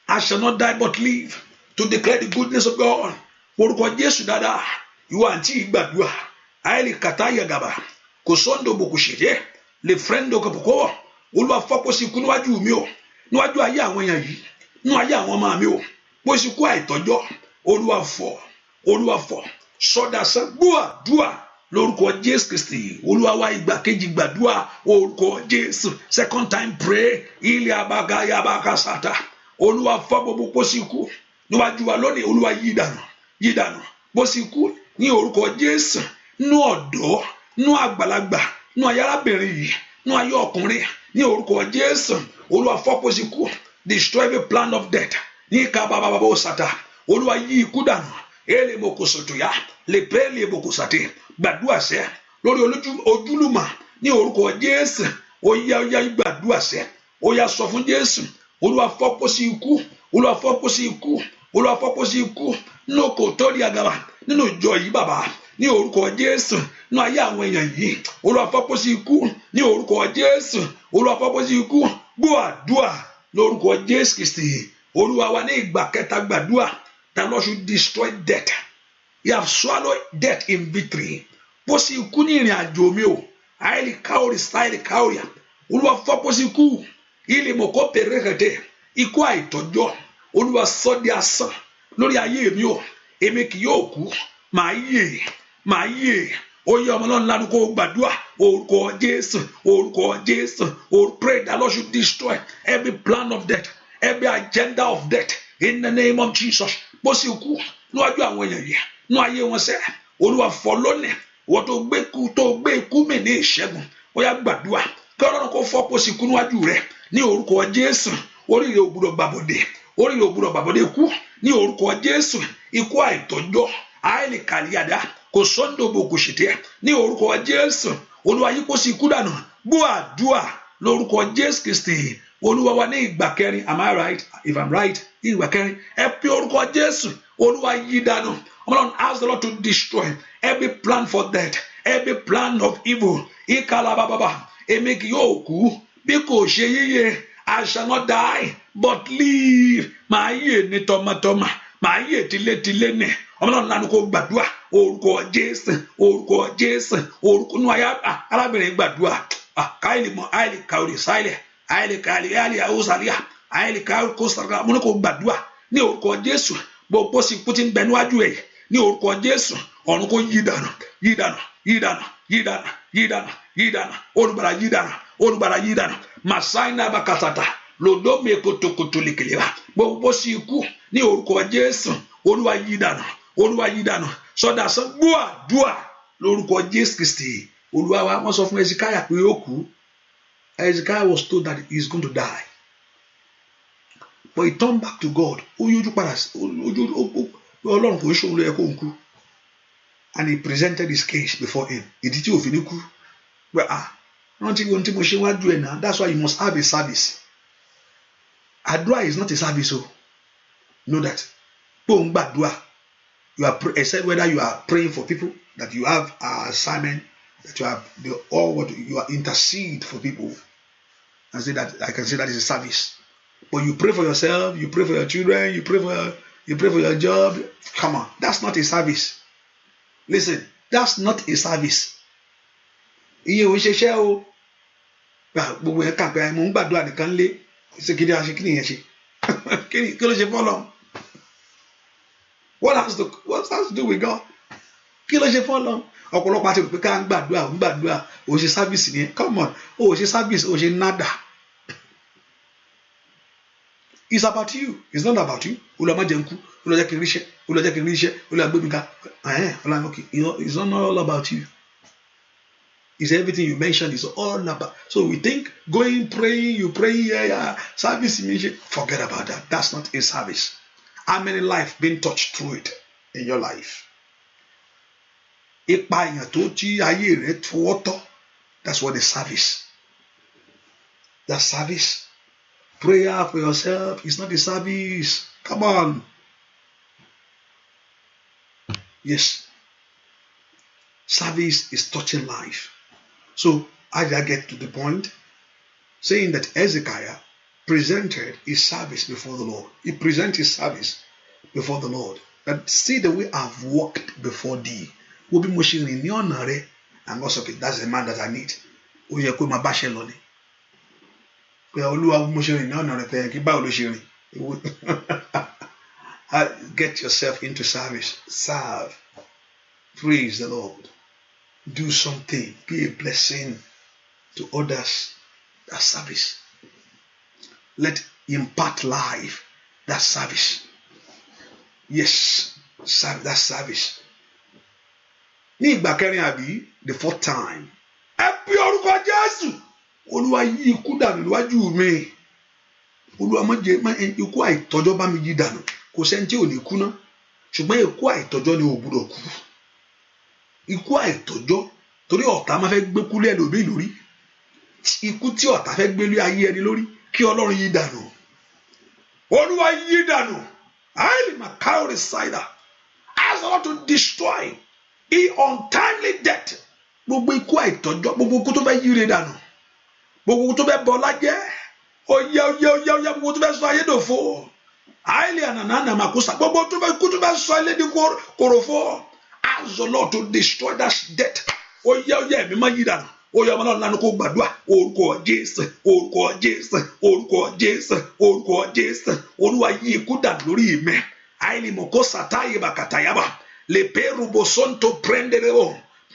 I shall not die but live to declare the goodness of God. Orúkọ Jésù dáadáa. Ìwọ àǹtí ìgbàdúrà. Àìlè kàtá yàgàbà. Kò sọ́ndò bò kò ṣèjẹ́. Lè frẹ́ndò kọ̀pọ̀kọ́. Olúwa fọ́ sí ikú níwájú mi o. Níwájú ayé àwọn èèyàn yìí. Nínú ayé àwọn ọmọ mi o. Bó sì kú àìtọ́jọ́. Olúwa fọ́. Olúwa fọ́. Sọ́dà sán. Gbúàdúà lórúkọ Jésù Kristi. Olúwa wá ìgbà kejì gbàdúà orúkọ Jésù. Second time pray. Ilé abaga yabaga sata. Olúwa fọ́ gbogbo bó sì kú níwájú wa lónìí. Olúwa yí dànù. Bó sì kú ní orúkọ Jésù. Nú ọ̀dọ́, nú àgbàlagbà, nú ayé arábìnrin yìí, nú ayé ọkùnrin ní orúkọ Jésù. Olúwa fọ́ bó sì kú. Destroy every plan of death. Ní kábàbàbà sata. Olúwa yí ikú dànù. Ele mokosoto ya. Le pele mokosate. Gbàdúrà sẹ́ lórí ojúlùmọ̀ ní orúkọ Jésù. Ó yá gbàdúrà sẹ́. Ó yá sọ fún Jésù. Olúwa fọ́ sí ikú. Olúwa fọ́ sí ikú. Olúwa fọ́ sí ikú. Nínú kòtò rí àgàbà. Nínú ìjọ yìí bàbá. Ní orúkọ Jésù. Nínú ayé àwọn èèyàn yìí. Olúwa fọ́ sí ikú. Ní orúkọ Jésù. Olúwa fọ́ sí ikú. Gbọ́ àdúà lórúkọ Jésù Kristi. Olúwa wa ní ìgbà kẹta gbàdúà. The Lord should destroy death. You have swallowed death in victory. Bó sì kú ní ìrìn àjò mi o. Àìlì káórì sáìlì káórì. Olúwa fọ́ sí ikú. Ilé mọ̀kọ́ pèrèkètè. Ikú àìtọ́jọ́. Olúwa sọ di asán lórí ayé mi o. Èmi kì yóò kú. Màá yè. Ó yẹ ọmọ náà lánàá kó gbàdúrà. Orúkọ Jésù. Pray that Lord should destroy every plan of death. Every agenda of death. In the name of Jesus. Bó sì kú níwájú àwọn èèyàn yìí. Nú ayé wọn sẹ́. Olúwa fọ́ lónìí. Wọ́n tó gbé ikú mi ní ìṣẹ́gun. Ó yá gbàdúrà. Kí Ọlọ́run kó fọ́ bó sì kú níwájú rẹ̀. Ní orúkọ Jésù. Oríire ò gbọdọ̀ gbàbọ̀dé. orí rẹ̀ ò gbúdọ̀ gbàbọ̀dé ikú ní orúkọ Jésù. Ikú àìtọ́jọ́ àìlè kàlíyàdá kò sọ́ńdò bò kò ṣètẹ́ ní orúkọ Jésù. Olúwa yí kó sí ikú dànù. Gbọ́ àdúà lórúkọ Jésù Kristi Olúwa wa ní ìgbà kẹrin. Am I right? If I'm right, ní ìgbà kẹrin ẹ pe orúkọ Jésù. Olúwa yí dànù. Ask the Lord to destroy every plan for death, every plan of evil. Ikalababa èmi kì yóò kú bí kò ṣe yíyẹ. I shall not die but live. Màá yè ní tọmọtọmọ, màá yè tilétilé ní. Ọlọ́run lánàá kó gbàdúrà orúkọ Jésù, orúkọ Jésù, orúkọ nù ayá arábìnrin gbàdúrà. Káyìlì mọ àìlì kàwé sáìlẹ̀ àìlì kàlí àìlì àwòsàlíà àìlì kàwé kó sàrà mo ní kó gbàdúrà ní orúkọ Jésù. Gbogbo sì kú ti ń bẹ níwájú ẹ̀ ní orúkọ Jésù. Ọ̀run kó yí dànù, yí dànù, yí dànù, yí dànù, yí dànù, yí dànù. Olùgbàlà yí dànù, olùgbàlà yí dànù. Màsáínà bàkàtàtà lòdó mi kòtòkòtò lèkèlè wa. Gbogbo sì kú ní orúkọ Jésù. Olúwa yí dànù, Olúwa yí dànù. Sọdá sọ gbọ́ àdúà lórúkọ Jésù Kristi Olúwa wa. Wọ́n sọ fún Hezekiah pé ó kú. Hezekiah was told that he is going to die, but he turned back to God. Ó yójú padà Ọlọ́run kò ṣòro ló yẹ kó ń kú, and he presented his case before him. Ìdí tí òfin ní kú pé rántí ohun tí mo ṣe wájú ẹ̀ náà. That's why you must have a service. Àdúrà is not a service. So know that. Pé òun gbàdúrà, you are except whether you are praying for people, that you have an assignment, that you have you are intercede for people, and say that I can say that is a service. But you pray for yourself, you pray for your children, you pray for your job. Come on, that's not a service. Listen, that's not a service. Iye ò ń ṣiṣẹ́ o. Gbogbo ẹ̀ kà pé mo ń gbàdúrà nìkan lé. Ṣé kí ni yẹn ṣe? Kí ló ṣe fọ́lọ́? What has to do with God? Kí ló ṣe fọ́lọ́? Ọ̀pọ̀lọpọ̀ àti pé ká ń gbàdúrà, ò ṣe service nìyẹn. Come on, ò ṣe service, ò ṣe nada. It's about you. It's not about you. Olùwàmá jẹ́ nkú, olùwàjẹ́ kì í ríṣẹ́, olùwàjẹ́ kì í ríṣẹ́, olùwàgbé mi ká. Okay, it's not all about you. It's everything you mentioned is all about. So we think praying, you pray, service, forget about that. That's not a service. How many lives been touched through it in your life? Ipa èèyàn tó tí ayé rẹ̀ fọwọ́ tọ́. That's what the service. That service. Prayer for yourself is not a service. Come on. Yes. Service is touching life. So I get to the point saying that Hezekiah presented his service before the Lord. He presented his service before the Lord. That see the way I've walked before thee. Will be motion in your nare. And God said, okay, that's the man that I need. Get yourself into service. Serve. Praise the Lord. Do something. Be a blessing to others. That's service. Let impart life. That's service. Yes, that's service. Ní ìgbà kẹrin àbí the fourth time. Ẹ pe orúkọ Jésù. Olúwa yí ikú dànù níwájú mi. Olúwa má jẹ́ ikú àìtọ́jọ́ bá mi yí dànù. Kò sẹ́ni tí ò ní kú ná. Ṣùgbọ́n ikú àìtọ́jọ́ ni ò gbọ́dọ̀ kú. Ikú àìtọ́jọ́ torí ọ̀tá máa fẹ́ gbé kú lé ẹlòmíì lórí. Ikú tí ọ̀tá fẹ́ gbé lé ayé ẹni lórí kí Ọlọ́run yí dànù. Olúwa yí dànù. Highly Macaulay cider. Ask the Lord to destroy untimely death. Gbogbo ikú àìtọ́jọ́, gbogbo ikú tó fẹ́ yíre dànù. Gbogbo ikú tó fẹ́ bọ́ lájẹ́. Oye, gbogbo tó fẹ́ sọ ayé dòfo. Highly ananana makusa. Gbogbo ikú tó fẹ́ sọ ayé di kòròfo. Ask the Lord to destroy that death. Oye, mi máa yí dànù. Oye, ọmọ náà lánàá kó gbàdúrà. Orúkọ Jésù, orúkọ Jésù, orúkọ Jésù, orúkọ Jésù. Olúwa yí ikú dànù lórí mi. Highly mokosa táyé bàkàtàyàbà. Le perubo sonto prenderebo.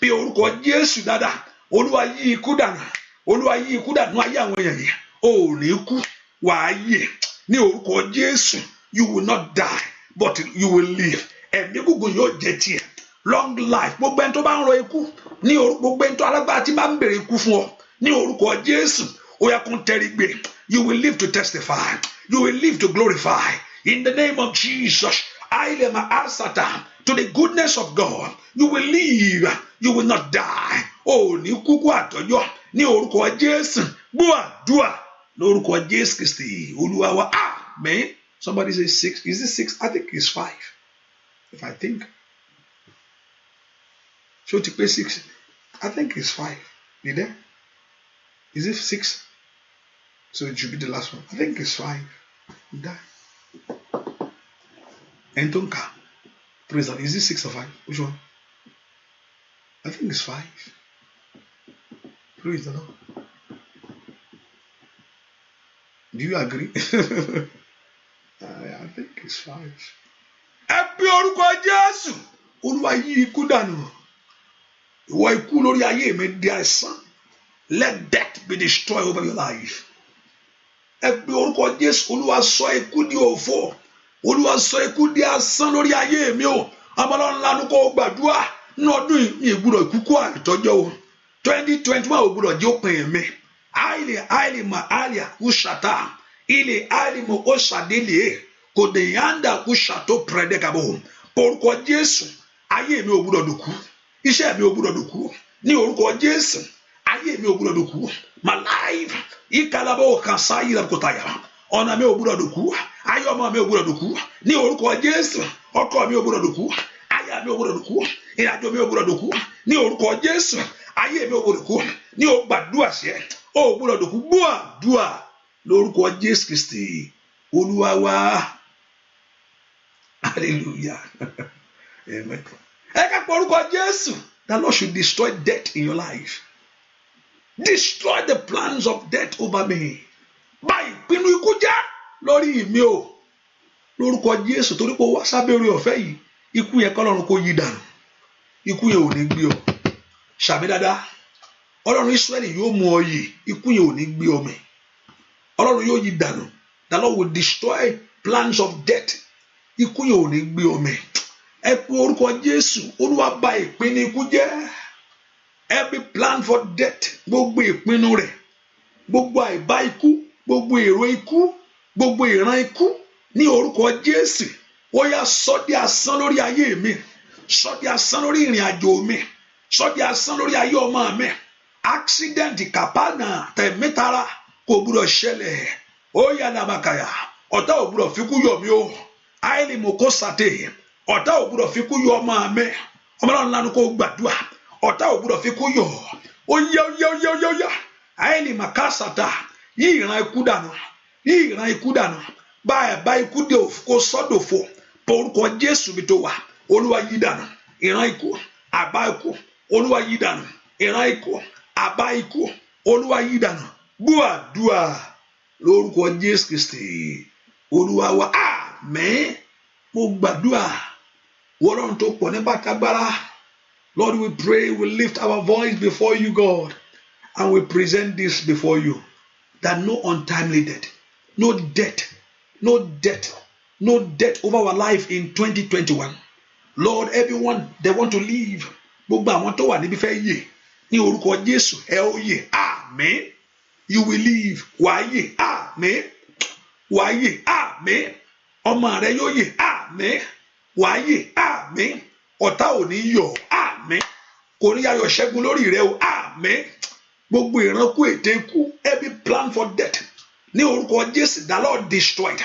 Bí orúkọ Jésù dáadáa. Olúwa yí ikú dànù. Olúwa yí ikú dànù ayé àwọn èèyàn yìí. O ní kú, wàá yè. Ní orúkọ Jésù, you will not die, but you will live. Ẹ̀mí gígùn yóò jẹ́ tiẹ̀. Long life. Gbogbo ẹni tó bá ń ro ikú. Ní gbogbo ẹni tó alágbára tí máa ń bèrè ikú fún ọ. Ní orúkọ Jésù, ó yá kó tẹrí gbé. You will live to testify. You will live to glorify. In the name of Jesus, I am asata to the goodness of God. You will live, you will not die. Oh, ní kúkú àtọ́jọ́ ní orúkọ Jésù. Gbọ́ àdúrà lórúkọ Jésù Kristi Olúwa wa. Amen. Somebody say 6. Is it 6? I think it's 5. If I think. So to pay 6. I think it's 5. You there? Is it 6? So it should be the last one. I think it's 5. You die. Entonka. Praise God. Is it 6 or 5? Which one? I think it's 5. Praise the Lord. Do you agree? I think it's 5. Ẹ pe orúkọ Jésù. Olúwa yí ikú dànù. Ìwọ ikú lórí ayé mi di àìsàn. Let death be destroyed over your life. Ẹ pe orúkọ Jésù. Olúwa sọ ikú di òfò. Olúwa sọ ikú di asán lórí ayé mi o. Ọmọlọ́run lanu kó gbàdúrà. Ní ọdún yìí mi gbọ́dọ̀ ìkúkú àìtọ́jọ́ o. 2021 ò gbọ́dọ̀ jẹ́ òpin mi. Aile ma alia ushata. Ile alimo osadele. Kode yanda ushato predekabo. Orúkọ Jésù. Ayé mi ò gbọ́dọ̀ dòkú. Iṣẹ́ mi ò gbọ́dọ̀ dòkú. Ní orúkọ Jésù. Ayé mi ò gbọ́dọ̀ dòkú. My life. Ikalabo kansayi labkotaya. Ọ̀nà mi ò gbọ́dọ̀ dòkú. Ayé ọmọ mi ò gbọ́dọ̀ dòkú. Ní orúkọ Jésù. Ọkọ mi ò gbọ́dọ̀ dòkú. Aya mi ò gbọ́dọ̀ dòkú. Ìrìnàjò mi ò gbọ́dọ̀ dòkú. Ní orúkọ Jésù. Ayé mi ò gbọ́dọ̀ dòkú. Ní o gbàdúrà ṣe. O gbọ́dọ̀ dòkú. Gbọ́ àdúrà lórúkọ Jésù Kristi Olúwa wa. Hallelujah. Amen. Ẹ ká pọ̀ orúkọ Jésù. The Lord should destroy death in your life. Destroy the plans of death over me. Báyìí pinnu ikú já lórí mi o. Lórúkọ Jésù torí pé wá sábẹ́ orí ọ̀fẹ́ yìí. Ikú yẹn kọ́lọ́run kó yí dànù. Ikú yẹn ò ní gbé ọ. Ṣàmì dáadáa. Ọlọ́run Ísírẹ́lì yóò mú ọ yè. Ikú yẹn ò ní gbé ọ mì. Ọlọ́run yóò yí dànù. The Lord will destroy plans of death. Ikú yẹn ò ní gbé ọ mì. Ẹ pe orúkọ Jésù. Olúwa bà ìpinnu ikú jẹ́. Every plan for death. Gbogbo ìpinnu rẹ̀. Gbogbo àìbá ikú. Gbogbo èrò ikú. Gbogbo ìran ikú. Ní orúkọ Jésù. Ó yá sọ di asán lórí ayé mi. Sọ di asán lórí ìrìn àjò mi. Sọ di asán lórí ayé ọmọ mi. Accident kàpánà tẹ̀mítara kò gbúdọ̀ ṣẹlẹ̀. Ó yá nàbàkàyà. Ọ̀tá ò gbúdọ̀ fi kú yọ mí o. Àìlè mò kó sàté. Ọ̀tá ò gbúdọ̀ fi kú yọ ọmọ mi. Ọmọlọ́run lánàá kó gbàdúrà. Ọ̀tá ò gbúdọ̀ fi kú yọ. Ó yá. Àìlè mà ká sàtà. Yí ìran ikú dànù. Yí ìran ikú dànù. Bá ikú dé òfò kó sọ́dọ̀fò. Orúkọ Jésù bí tó wà. Olúwa yí dànù. Ìran ikú. Àbá ikú. Olúwa yí dànù. Ìran ikú. Àbá ikú. Olúwa yí dànù. Gbọ́ àdúrà lórúkọ Jésù Kristi Olúwa wa. Àmín. Mo gbàdúrà. Ọlọ́run tó pọ̀ ní bàtàgbára. Lord, we pray, we lift our voice before you, God, and we present this before you, that no untimely death, no death over our life in 2021. Lord, everyone, they want to live. Gbogbo àwọn tó wà níbi fẹ́ yè ní orúkọ Jésù ẹ ó yè. Amen. You will live. Wàá yè. Amen. Wàá yè. Amen. Ọmọ rẹ yóò yè. Amen. Wàá yè. Amen. Ọ̀tá ò ní yọ̀. Amen. Kò ní ayọ̀ ṣẹ́gun lórí rẹ o. Amen. Gbogbo ìránkú ète ikú, every plan for death. Ní orúkọ Jésù, the Lord destroyed.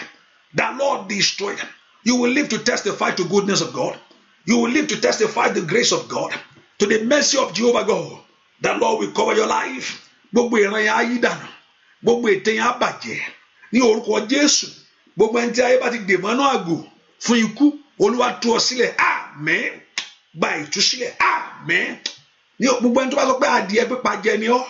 The Lord destroyed. You will live to testify to goodness of God. You will live to testify the grace of God. To the mercy of Jehovah God. The Lord will cover your life. Gbogbo ìran yẹn á yí dànù. Gbogbo ète yẹn á bàjẹ́. Ní orúkọ Jésù. Gbogbo ẹni tí ayé bá ti dè mọ́nú àgò fún ikú. Olúwa tú ọ sílẹ̀. Amen. Gba ìtúsílẹ̀. Amen. Ní gbogbo ẹni tó bá sọ pé adìẹ pípa jẹ ni ọ́.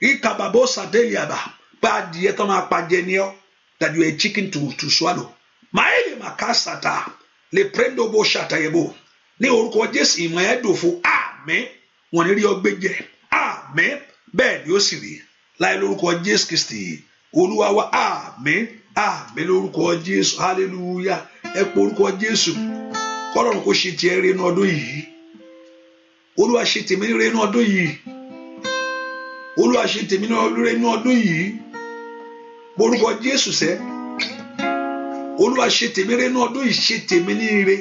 Ìkàbàbọ̀ sàdéèlì àbá. Pé adìẹ tó máa pa jẹ ni ọ́. That you are a chicken to swallow. Maele makasata. Le prendo bo shatayebo. Ní orúkọ Jésù ìmọ̀ ẹ̀ dòfo. Amen. Wọ́n ní rí ọgbẹ́ jẹ. Amen. Bẹ́ẹ̀ ni ó sì rí. Láì lórúkọ Jésù Kristi. Olúwa wa. Amen. Amen lórúkọ Jésù. Hallelujah. Ẹ pé orúkọ Jésù. Kọ́lọ́run kó ṣe tiẹ̀ rí inú ọdún yìí. Olúwa ṣe tèmi rí inú ọdún yìí. Olúwa ṣe tèmi rí inú ọdún yìí. Orúkọ Jésù sẹ́. Olúwa ṣe tèmi rere nínú ọdún yìí, ṣe tèmi ní ire.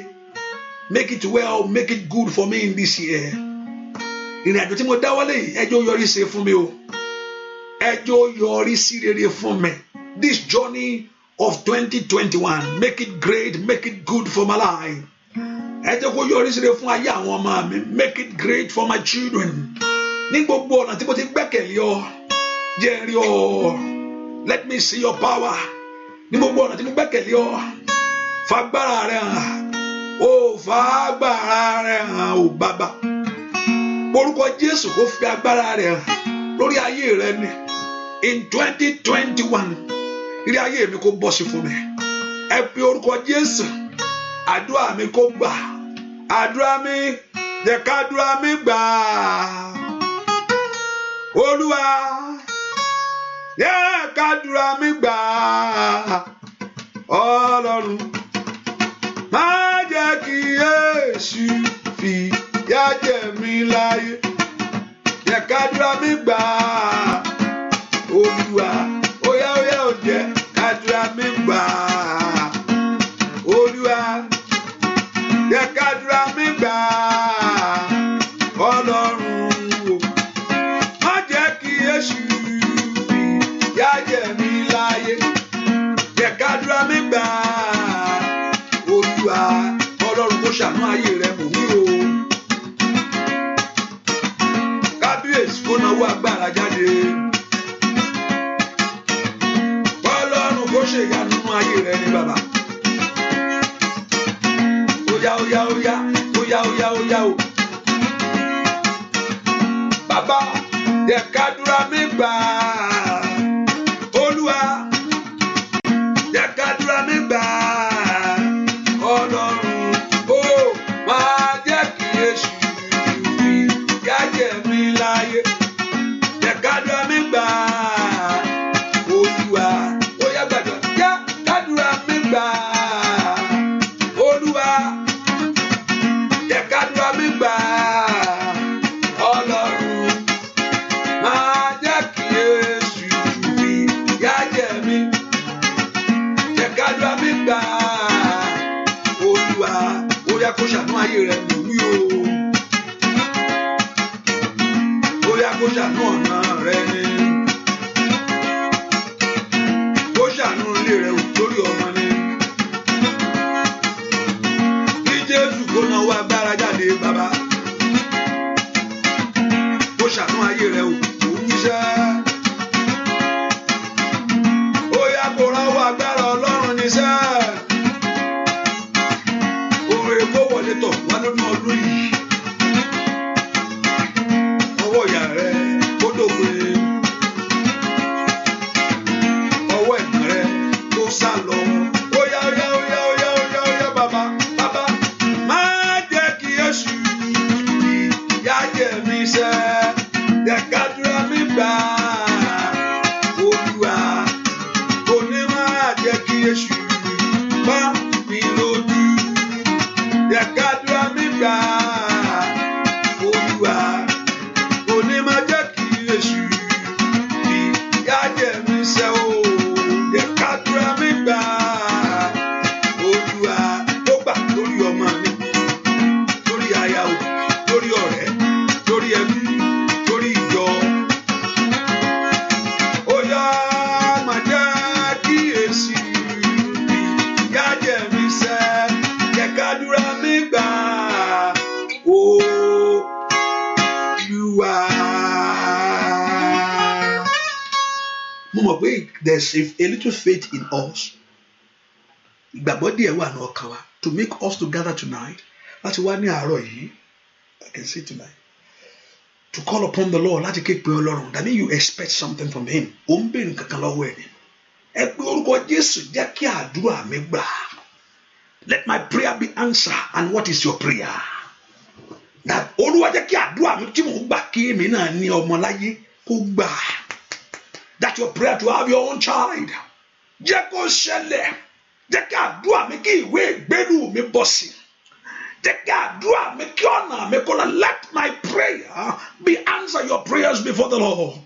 Make it well, make it good for me in this year. Ìrìn àjò tí mo dáwọ́lé yìí, ẹ jẹ́ ó yọrí sí fún mi o. Ẹ jẹ́ ó yọrí sí rere fún mi. This journey of 2021, make it great, make it good for my life. Ẹ jẹ́ kó yọrí sí rere fún ayé àwọn ọmọ mi. Make it great for my children. Ní gbogbo ọ̀nà tí mo ti gbẹ́kẹ̀lé ọ, jẹ́ rí ọ. Let me see your power. Ní gbogbo ọ̀nà tí mo gbẹ́kẹ̀lé ọ, fagbára rẹ hàn. Ó fagbára rẹ hàn ó bàbá. Orúkọ Jésù kó fi agbára rẹ hàn lórí ayé rẹ ni. In 2021, ilé ayé mi kó bọ́ sí fún mi. Ẹ pe orúkọ Jésù, àdúrà mi kó gbà. Àdúrà mi, jẹ́ k'àdúrà mi gbà. Olúwa, jẹ́ k'àdúrà mi gbà. Ọlọ́run, má jẹ́ kí Èṣù fìyà jẹ mí láyé. Jẹ́ k'àdúrà mi gbà. Olúwa, óyá óyá ó jẹ́ k'àdúrà mi gbà. Olúwa, jẹ́ k'àdúrà mi gbà. Ọlọ́run o, má jẹ́ kí Èṣù fìyà jẹ mí láyé. Jẹ́ k'àdúrà mi gbà. Olúwa, Ọlọ́run kó ṣàánú ayé rẹ mò wí o. Kábíyèsí kó náwó agbára jáde. Ọlọ́run kó ṣe ìyanu nínú ayé rẹ ní bàbá. Óyá óyá óyá óyá óyá óyá o. Bàbá, jẹ́ k'àdúrà mi gbà. Olúwa, jẹ́ k'àdúrà mi gbà. Ọlọ́run, ó má jẹ́ kí Èṣù fìyà jẹ mí láyé. Jẹ́ k'àdúrà mi gbà. Olúwa, ó yá gbàdúrà. Jẹ́ k'àdúrà mi gbà. Olúwa, jẹ́ k'àdúrà mi gbà. Ọlọ́run, má jẹ́ kí Èṣù fìyà jẹ mí. Jẹ́ k'àdúrà mi gbà. Olúwa, ó yá kó ṣàánú ayé rẹ mò wí o. Ó yá kó ṣàánú ọ̀nà rẹ ni. Kó ṣàánú ilé rẹ lórí ọmọ ni. Kí Jésù kó náwó agbára jáde bàbá. Kó ṣàánú ayé rẹ òun iṣẹ́. Ó yá kó ránwó agbára Ọlọ́run níṣẹ́. Kó wọlé tọ̀ wá lónìí ọdún yìí. Ọwọ́ ìyá rẹ kó dópin. Ọwọ́ ẹ̀gbọ́n rẹ kó sá lọ. Óyá óyá óyá óyá óyá óyá bàbá bàbá. Má jẹ́ kí Èṣù fìyà jẹ mí sẹ́. Jẹ́ k'àdúrà mi gbà. Olúwa, kò ní má jẹ́ kí Èṣù bá mi lójú. Jẹ́ k'àdúrà mi gbà. Olúwa, kò ní má jẹ́ kí Èṣù fìyà jẹ mí sẹ́ o. Jẹ́ k'àdúrà mi gbà. Olúwa, ó gbà lórí ọmọ mi, lórí aya o, lórí ọ̀rẹ́, lórí ẹbí, lórí ìjọ. Ó yá má jẹ́ kí Èṣù fìyà jẹ mí sẹ́. Jẹ́ k'àdúrà mi gbà. Olúwa. Mo mọ̀ pé there's a little faith in us. Ìgbàgbọ́ díẹ̀ wà ní ọkàn wa to make us to gather tonight. Láti wá ní àárọ̀ yìí, I can see tonight. To call upon the Lord, láti ké pe Ọlọ́run. That means you expect something from him. Ó ń bèrè kankan lọ́wọ́ ẹ̀ ni. Ẹ pe orúkọ Jésù, jẹ́ kí àdúrà mi gbà. Let my prayer be answered. And what is your prayer? That Olúwa jẹ́ kí àdúrà mi tí mò ń gbà kí èmi náà ní ọmọ láyé kó gbà. That your prayer to have your own child. Jẹ́ kó ṣẹlẹ̀. Jẹ́ kí àdúrà mi kí ìwé ìgbélú mi bọ́ sí. Jẹ́ kí àdúrà mi kí ọ̀nà mi kó lọ. Let my prayer be answer your prayers before the Lord.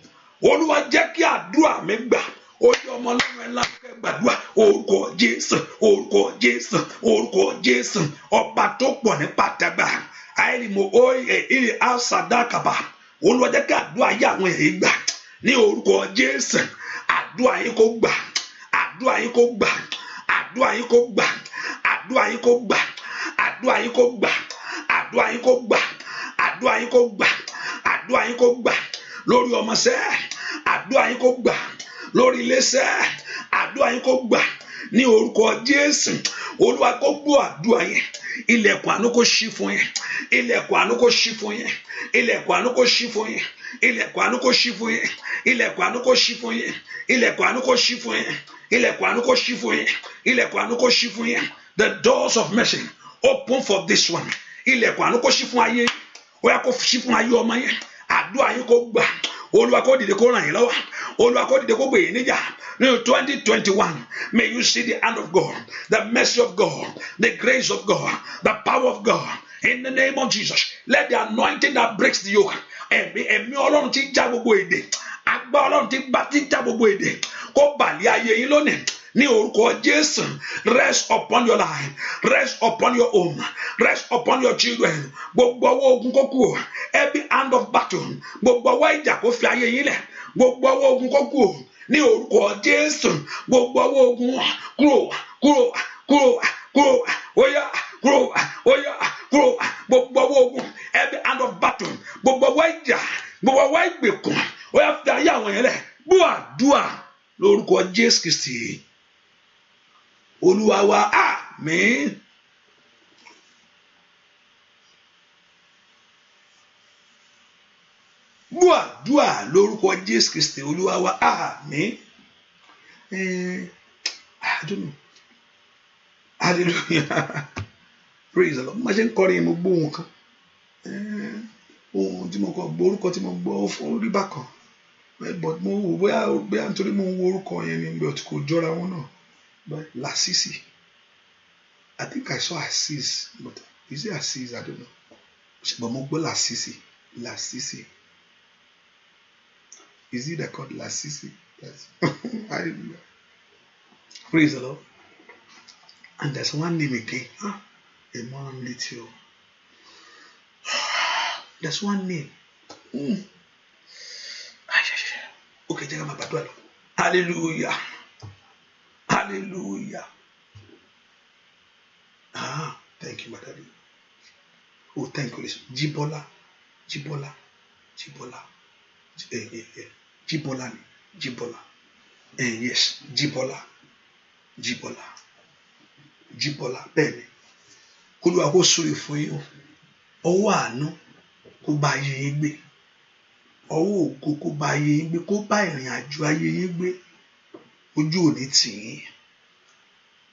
Olúwa jẹ́ kí àdúrà mi gbà. ó yẹ ọmọ ọlọ́run ẹ̀ lápẹ́ gbàdúrà orúkọ Jésù orúkọ Jésù orúkọ Jésù ọba tó pọ̀ ní pàtàgbà àìlèmọ̀ oyè ilẹ̀ àṣàdàkàbà Olúwa jẹ́ kí àdúrà yà àwọn èèyàn gbà ní orúkọ Jésù àdúrà yìí kó gbà àdúrà yìí kó gbà àdúrà yìí kó gbà àdúrà yìí kó gbà àdúrà yìí kó gbà àdúrà yìí kó gbà àdúrà yìí kó gbà àdúrà yìí kó gbà lórí ọmọ sẹ́ àdúrà yìí kó gbà lórí ilé sẹ́ àdúrà yìí kó gbà ní orúkọ Jésù Olúwa kó gbọ́ àdúrà yẹn ilẹ̀kùn àánú kó ṣí fún yẹn ilẹ̀kùn àánú kó ṣí fún yẹn ilẹ̀kùn àánú kó ṣí fún yẹn ilẹ̀kùn àánú kó ṣí fún yẹn ilẹ̀kùn àánú kó ṣí fún yẹn ilẹ̀kùn àánú kó ṣí fún yẹn ilẹ̀kùn àánú kó ṣí fún yẹn ilẹ̀kùn àánú kó ṣí fún yẹn the doors of mercy open for this one ilẹ̀kùn àánú kó ṣí fún ayé ó yá kó ṣí fún ayé ọmọ yẹn àdúrà yín kó gbà Olúwa kó dìde kó ràn yín lọ́wọ́ Olúwa kó dìde kó gbè yín níjà ní 2021 may you see the hand of God the mercy of God the grace of God the power of God in the name of Jesus let the anointing that breaks the yoke ẹ̀mí Ọlọ́run tí já gbogbo èdè agbára Ọlọ́run tí já gbogbo èdè kó bàlẹ́ ayé yín lónìí ní orúkọ Jésù rest upon your life rest upon your home rest upon your children gbogbo ọwọ́ ogun kó kúrò every hand of battle gbogbo ọwọ́ ìjà kó fi ayé yín lẹ̀ gbogbo ọwọ́ ogun kó kúrò ní orúkọ Jésù gbogbo ọwọ́ ogun kúrò kúrò kúrò kúrò óyá kúrò óyá kúrò gbogbo ọwọ́ ogun every hand of battle gbogbo ọwọ́ ìjà gbogbo ọwọ́ ìgbèkùn óyá fi ayé àwọn yẹn lẹ̀ gbọ́ àdúrà lórúkọ Jésù Kristi Olúwa wa àmín. Gbọ́ àdúrà lórúkọ Jésù Kristi Olúwa wa àmín. I don't know. Hallelujah. Praise the Lord. Má ṣe ń kọrin mo gbọ́ ohun kan. Ohun tí mo kọ gbọ́ orúkọ tí mo gbọ́ fún orí bákan. But mo wò bóyá nítorí mo ń wo orúkọ yẹn ni but kò jọra wọn náà. But Lasisi. I think I saw Assis, but is it Assis? I don't know. But mo gbọ́ Lasisi. Lasisi. Is it that called Lasisi? Yes. Hallelujah. Praise the Lord. And there's one name again. A man little. There's one name. Okay, check out my Bible. Hallelujah. Hallelujah. Thank you, my daddy. Oh, thank you. Jibola. Jibola. Jibola. Yes, Jibola. Bẹ́ẹ̀ni. Olúwa kó súre fún yín o. Ọwọ́ àánú kó bá ayé yín gbé. Ọwọ́ ògo kó bá ayé yín gbé. Kó bá ìrìn àjò ayé yín gbé. Ojú ò ní tì yín.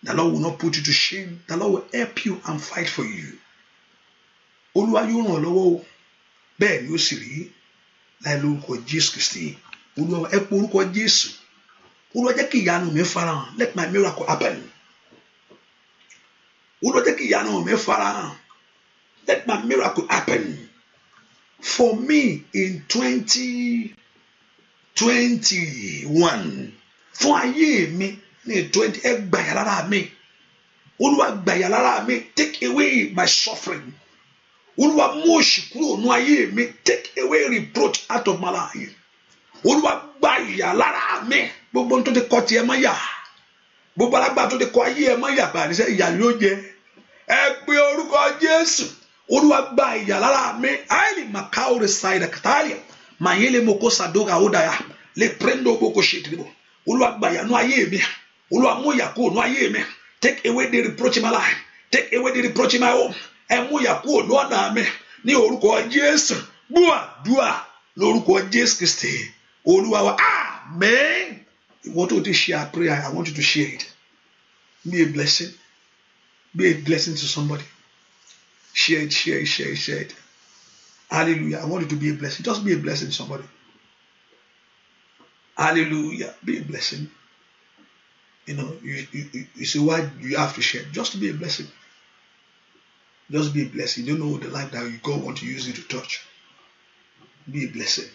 The Lord will not put you to shame. The Lord will help you and fight for you. Olúwa yóò ràn ọ́ lọ́wọ́ o. Bẹ́ẹ̀ ni ó sì rí. Láì lórúkọ Jésù Kristi. Olúwa ẹ pé orúkọ Jésù. Olúwa jẹ́ kí ìyanu mi farahàn. Let my miracle happen. Olúwa jẹ́ kí ìyanu mi farahàn. Let my miracle happen. For me in 2021. Fún ayé mi ní 20 ẹ gbàyà lára mi. Olúwa gbàyà lára mi. Take away my suffering. Olúwa mú òṣì kúrò nínú ayé mi. Take away reproach out of my life. Olúwa gbàyà lára mi. Gbogbo tó ti kọ tiẹ̀ mọ́ yà. Gbogbo alágbà tó ti kọ ayé ẹ mọ́ yà bá níṣẹ́ ìyà ni ó jẹ. Ẹ pe orúkọ Jésù. Olúwa gbàyà lára mi. Àìlì màkàó rẹ̀ ṣàìdà kàtàlíà. Màyẹ́lẹ̀ moko sàdóga ó dàyà. Lè prendo boko ṣe tìrìbọ̀. Olúwa gbàyà nú ayé mi. Olúwa mú ìyà kúrò nú ayé mi. Take away the reproach in my life. Take away the reproach in my home. Ẹ mú ìyà kúrò nú ọ̀nà mi. Ní orúkọ Jésù. Gbọ́ àdúrà lórúkọ Jésù Kristi. Olúwa wa. Amen. You want to share a prayer? I want you to share it. Be a blessing. Be a blessing to somebody. Share it. Hallelujah. I want you to be a blessing. Just be a blessing to somebody. Hallelujah. Be a blessing. You know, you see why you have to share. Just to be a blessing. Just be a blessing. You don't know the life that God wants to use you to touch. Be a blessing.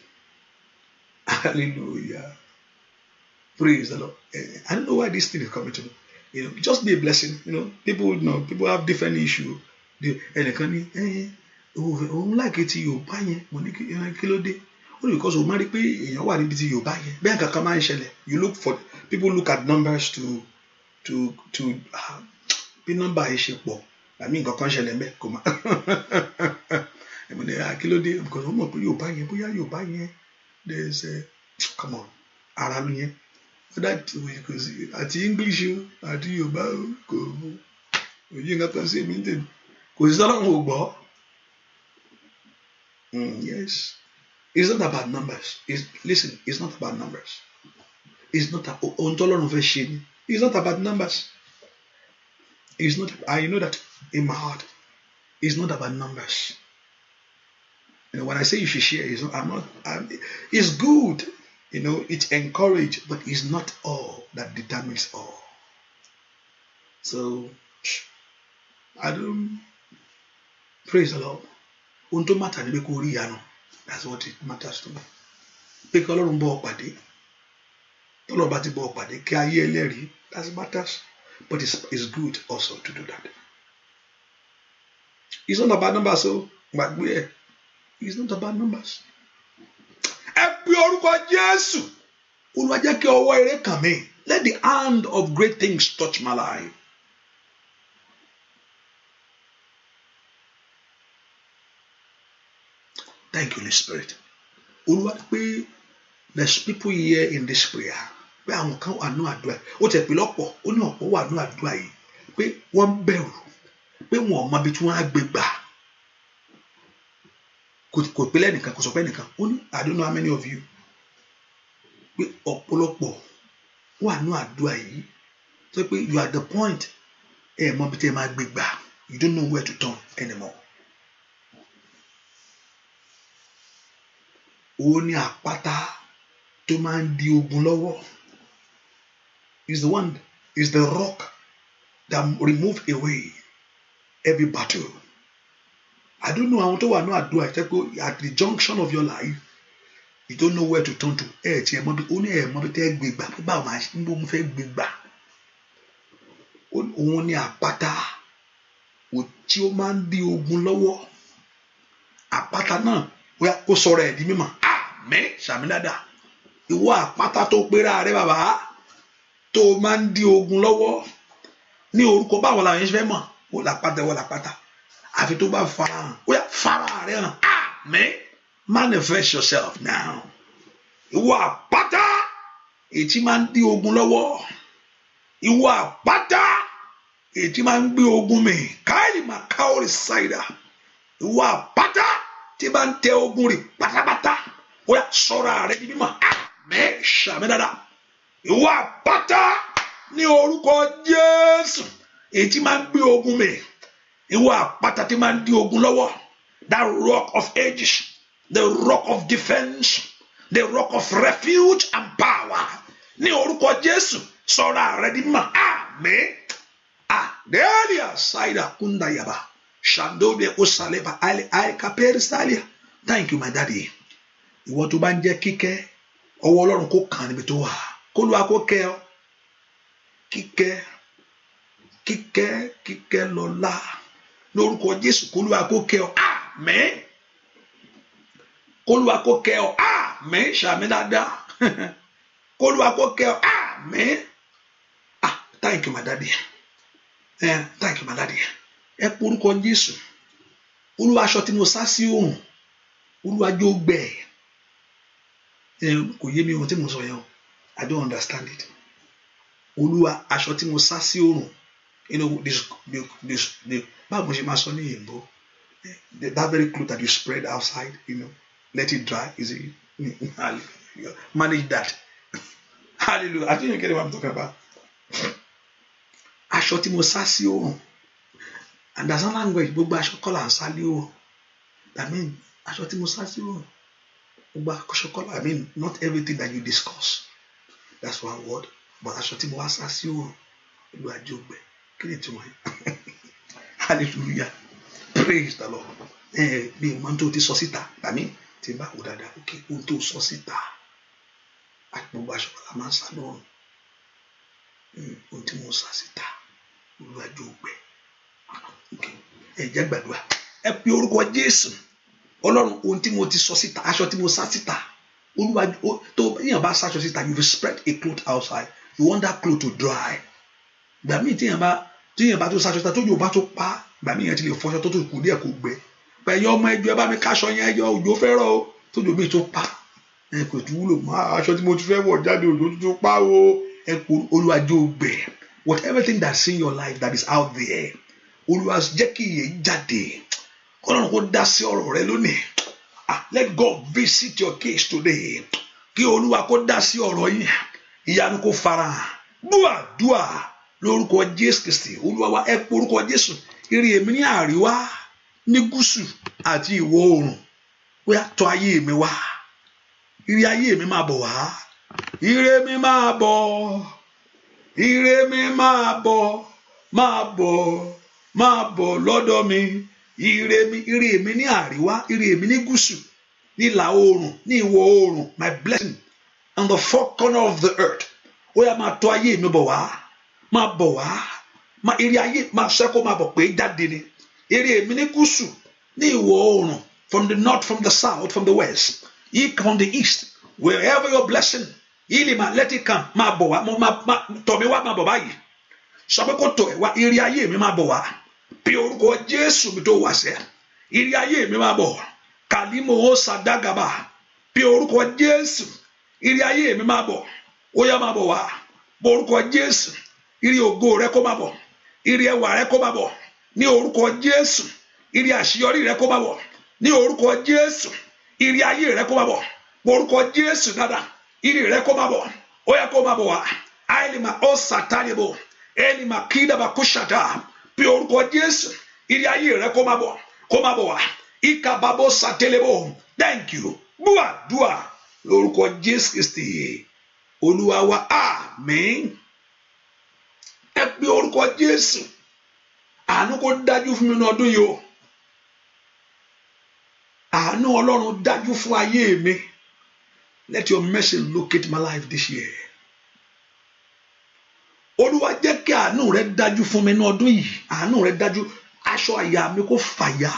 Hallelujah. Praise the Lord. I don't know why this thing is coming to me. Just be a blessing. People have different issue. Ẹnìkan ní òun láìké ti Yorùbá yẹn mo ní kí ló dé ó ní because òun máa rí pé èèyàn wà níbi ti Yorùbá yẹn bẹ́ẹ̀ kankan máa ń ṣẹlẹ̀ people look at numbers to bí nọ́mbà yìí ṣe pọ̀ àmì nǹkan kan ṣẹlẹ̀ mẹ́ kò má ẹ̀mọ̀ ní kí ló dé because òun mọ̀ pé Yorùbá yẹn bóyá Yorùbá yẹn there's come on ara ló yẹn àti English àti Yorùbá kò òye nǹkan kan sí èmi tèmi kò sí sọ́lọ́run ò gbọ́. Yes, it's not about numbers. Listen, it's not about numbers. It's not ohun tọ́lọ́run fẹ́ ṣe ni. It's not about numbers. It's not. I know that in my heart. It's not about numbers. When I say you should share, it's good. It's encouraged, but it's not all that determines all. So, I don't praise the Lord. Ohun tó matter ni pé kó rí ìyanu. That's what it matters to me. Pé kí Ọlọ́run bọ́ ọ pàdé. Tọ́lọ́run bá ti bọ́ ọ pàdé kí ayé ẹlẹ́rìí. That matters. But it's good also to do that. It's not about numbers, so gbàgbé ẹ̀. It's not about numbers. Ẹ pe orúkọ Jésù. Olúwa jẹ́ kí ọwọ́ ire kàn mí. Let the hand of great things touch my life. Thank you, Holy Spirit. Olúwa pé there's people here in this prayer. Pé àwọn kan wà nínú àdúrà. Ó tẹ̀ pé lọ́pọ̀, ó ní ọ̀pọ̀ wà nínú àdúrà yìí. Pé wọ́n bẹ̀rù. Pé wọn ò mọ ibi tí wọ́n á gbé gbà. Kò pé lẹ́nìkan, kò sọ pé nìkan. Ó ní I don't know how many of you. Pé ọ̀pọ̀lọpọ̀ wà nínú àdúrà yìí. Sọ pé you are at the point ẹ mọ ibi tí ẹ máa gbé gbà. You don't know where to turn anymore. Ó ní àpáta tó máa ń di ogun lọ́wọ́. Is the rock that remove away every battle. I don't know àwọn tó wà ní àdúrà ìtẹ́ pé at the junction of your life you don't know where to turn to. Tí ẹ mọ bí ó ní ẹ mọ bí tẹ́ gbé gbà pé báwo máa ń bó mo fẹ́ gbé gbà. Òun ní àpáta tí ó máa ń di ogun lọ́wọ́. Àpáta náà kó sọ̀rọ̀ ẹ̀ di mímọ́. Àmín sàmì dáadáa. Ìwọ àpáta tó pera rẹ bàbá tó máa ń di ogun lọ́wọ́ ní orúkọ báwo làwọn yẹn fẹ́ mọ̀ ó làpáta àfi tó bá farahàn ó yá fara rẹ hàn. Àmín manifest yourself now. Ìwọ àpáta èyí máa ń di ogun lọ́wọ́. Ìwọ àpáta èyí máa ń gbé ogun mi káìlì máa káwọ́rì ṣáìdà. Ìwọ àpáta tí bá ń tẹ ogun rì pátápátá ó yá sọ̀rọ̀ rẹ di mímọ́. Àmín sàmì dáadáa. Ìwọ àpáta ní orúkọ Jésù èyí tí máa ń gbé ogun mi. Ìwọ àpáta tí máa ń di ogun lọ́wọ́. That rock of ages, the rock of defense, the rock of refuge and power. Ní orúkọ Jésù sọ̀rọ̀ rẹ di mímọ́. Àmín. Delia Saida Kunda Yaba. Shandode Osaleba Ali Kaperi Salia. Thank you, my daddy. Ìwọ tó bá ń jẹ́ kíkẹ́, ọwọ́ Ọlọ́run kó kàn níbi tó wà. Kó Olúwa kó kẹ́ ọ. Kíkẹ́ lọ́lá. Lórúkọ Jésù kó Olúwa kó kẹ́ ọ. Àmín. Kó Olúwa kó kẹ́ ọ. Àmín. Ṣàmì dáadáa. Kó Olúwa kó kẹ́ ọ. Àmín. Thank you, my daddy. Thank you, my daddy. Ẹ pe orúkọ Jésù. Olúwa aṣọ tí mo sá sí òòrùn. Olúwa jó gbẹ. Kò yé mi ohun tí mo sọ yẹn o. I don't understand it. Olúwa aṣọ tí mo sá sí òòrùn. This báwo mo ṣe máa sọ ní ìyìnbó. That very cloth that you spread outside, let it dry. Is it? Manage that. Hallelujah. I think you get what I'm talking about. Aṣọ tí mo sá sí òòrùn. And there's some language gbogbo aṣọ kọ́là ń sá lé òòrùn. I mean aṣọ tí mo sá sí òòrùn. Gbogbo aṣọ kọ́là, I mean not everything that you discuss. That's one word. But aṣọ tí mo wá sá sí òòrùn. Olúwa jó gbẹ. Kí ni ìtumọ̀ yẹn? Hallelujah. Praise the Lord. Bí ìmọ̀ tó ti sọ síta. I mean tí n bá wò dáadáa. Okay, ohun tó sọ síta. àti gbogbo aṣọ la máa ń sá lọ́rùn. Ohun tí mo sá síta Olúwa jọ̀ọ́ gbẹ. Ẹ jẹ́ gbàdúrà, ẹ pe orúkọ Jésù. Ọlọ́run, ohun tí mo ti sọ síta, aṣọ tí mo sá síta, Olúwa, tó yàn bá sáṣọ síta, you will spread a cloth outside, you want that cloth to dry. Ìgbà míì tí yàn bá tó sáṣọ síta, tójò bá tó pa, ìgbà míì yẹn ti lè fọṣọ tó kù díẹ̀ kó gbẹ. Pẹ̀yọ ọmọ ẹjọ́ ẹ bá mi káṣọ yẹn, ẹjọ́ òjò fẹ́ rọ̀ o, tójò míì tó pa, ẹ kò tún wúlò mọ́, aṣọ tí mo ti fẹ́ wọ̀ jáde òjò tó pa o, ẹ kò Olúwa jọ̀ọ́ gbẹ. Whatever thing that's in your life that is out there, Olúwa jẹ́ kí ìyè jáde. Ọlọ́run kó dá sí ọ̀rọ̀ rẹ lónìí. Let God visit your case today. Kí Olúwa kó dá sí ọ̀rọ̀ yín. Ìyanu kó farahàn. Dúà lórúkọ Jésù Kristi. Olúwa wa, ẹ pe orúkọ Jésù. Ire èmi ní àríwá, ní gúúsù àti ìwọ̀ oòrùn. Bóyá tọ̀ ayé mi wá. Ire ayé mi máa bọ̀ wá. Ire mi máa bọ̀. Ire mi máa bọ̀. Máa bọ̀ lọ́dọ̀ mi. Ire mi ní àríwá, ire mi ní gúúsù, ní ìlà oòrùn, ní ìwọ̀ oòrùn. My blessing on the four corners of the earth. Ó yá máa tọ̀ ayé mi bọ̀ wá. Máa bọ̀ wá. Ire ayé máa ṣẹ́kọ̀ máa bọ̀ pé jáde ni. Ire mi ní gúúsù, ní ìwọ̀ oòrùn, from the north, from the south, from the west, from the east, wherever your blessing, let it come. Máa bọ̀ wá. Tọ̀ mi wá, máa bọ̀ báyìí. Sọ pé kó tọ̀ ẹ̀ wá. Ire ayé mi máa bọ̀ wá. Bí orúkọ Jésù mi tó wá sẹ́, ire ayé mi máa bọ̀. Kàlímò ó sàdágàbà. Bí orúkọ Jésù, ire ayé mi máa bọ̀. Ó yá máa bọ̀ wá. Bí orúkọ Jésù, ire ògo rẹ kó máa bọ̀. Ire ẹwà rẹ kó máa bọ̀. Ní orúkọ Jésù, ire àṣeyọrí rẹ kó máa bọ̀. Ní orúkọ Jésù, ire ayé rẹ kó máa bọ̀. Bí orúkọ Jésù dáadáa, ire rẹ kó máa bọ̀. Ó yá kó máa bọ̀ wá. Àìlèmà ó sàtàlébò. Ẹnìmà kídàbà kó ṣàtà. Bí orúkọ Jésù, ire ayé rẹ kó máa bọ̀ wá. Ìkàbàbọ̀ sàtẹ́lẹ̀bọ̀. Thank you. Dúà lórúkọ Jésù Kristi. Olúwa wa, àmín. Ẹ pe orúkọ Jésù. Àánú kó dájú fún mi ní ọdún yìí o. Àánú Ọlọ́run dájú fún ayé mi. Let your mercy locate my life this year. Olúwa jẹ́ kí àánú rẹ dájú fún mi ní ọdún yìí. Àánú rẹ dájú. Aṣọ àyà mi kó fàya.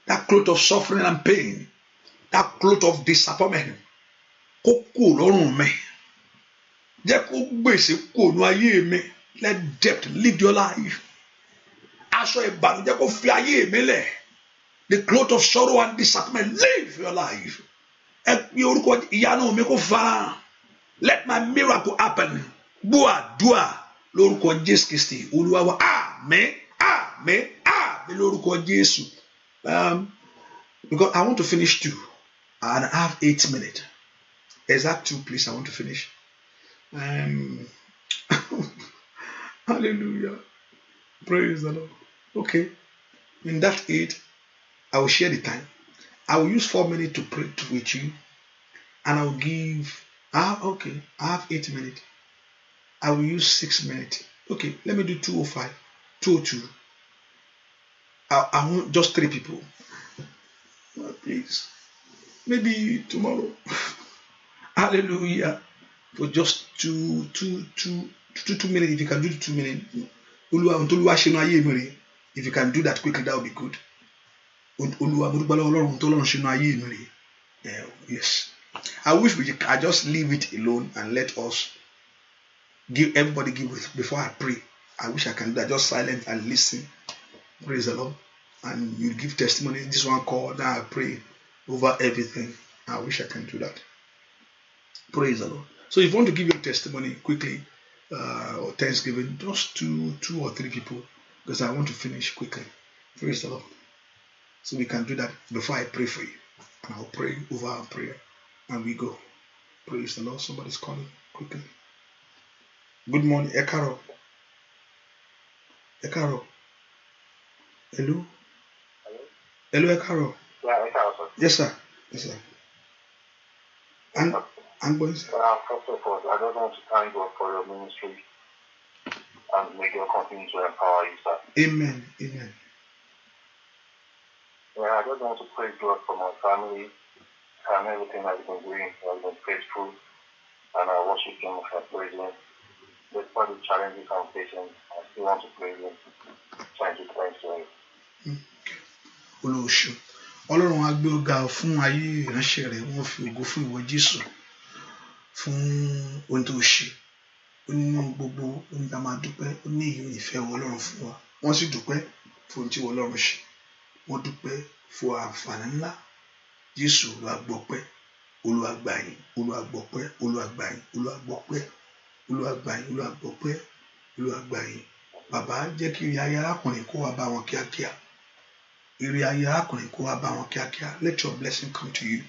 That cloth of suffering and pain, that cloth of disappointment, kó kúrò lọ́rùn mi. Jẹ́ kó gbèsè kúrò ní ayé mi. Let debt leave your life. Aṣọ ìbànújẹ́ kó fi ayé mi lẹ̀. The cloth of sorrow and disappointment, leave your life. Ẹ pe orúkọ ìyanu mi kó fara. Let my miracle happen. Dúà lórúkọ Jésù Kristi. Olúwa wa, àmín lórúkọ Jésù. Because I want to finish too, and I have 8 minutes. Is that too, please? I want to finish. Hallelujah. Praise the Lord. Okay. In that 8, I will share the time. I will use 4 minutes to pray with you, and I will give. Okay. I have 8 minutes. I will use 6 minutes. Okay. Let me do 2:05, 2:02. I want just 3 people. Please. Maybe tomorrow. Hallelujah. For just 2 minutes. If you can do 2 minutes. If you can do that quickly, that would be good. Yes. I wish I just leave it alone and let us everybody give it before I pray. I wish I can do that. Just silent and listen. Praise the Lord. And you give testimony. This one call, now I pray over everything. I wish I can do that. Praise the Lord. So if you want to give your testimony quickly, or Thanksgiving, just two or 3 people, because I want to finish quickly. Praise the Lord. So we can do that before I pray for you. And I'll pray over our prayer. And we go. Praise the Lord. Somebody's calling quickly. Good morning, Ekaro. Hello? Hello, Ekaro. Yeah, Ekaro, sir. Yes, sir. I'm going, sir. First of all, I just want to thank God for your ministry and may God continue to empower you, sir. Amen. Yeah, I just want to praise God for my family and everything I've been doing. I've been faithful, and I worship Him and praise Him. Despite the challenges I'm facing, I still want to praise Him. Thank you, thanks to Him. Olóṣù Ọlọ́run á gbé ọ̀gá fún ayé ìránṣẹ́ rẹ̀, wọ́n fi ògo fún ìwọ Jésù fún ohun tó ṣe. Ó nínú gbogbo ohun tá a máa dúpẹ́, ó ní ìfẹ́ Ọlọ́run fún wa. Wọ́n sì dúpẹ́ fún ohun tí Ọlọ́run ṣe. Wọ́n dúpẹ́ fún àǹfààní ńlá. Jésù Olúwa gbọpẹ́, Olúwa gbà yín, Olúwa gbọpẹ́, Olúwa gbà yín, Olúwa gbọpẹ́, Olúwa gbà yín, Olúwa gbọpẹ́, Olúwa gbà yín. Bàbá jẹ́ kí ìrì ayé arákùnrin kó wá bá wọn kíákíá. Ìrì ayé arákùnrin kó wá bá wọn kíákíá. Let your blessing come to you.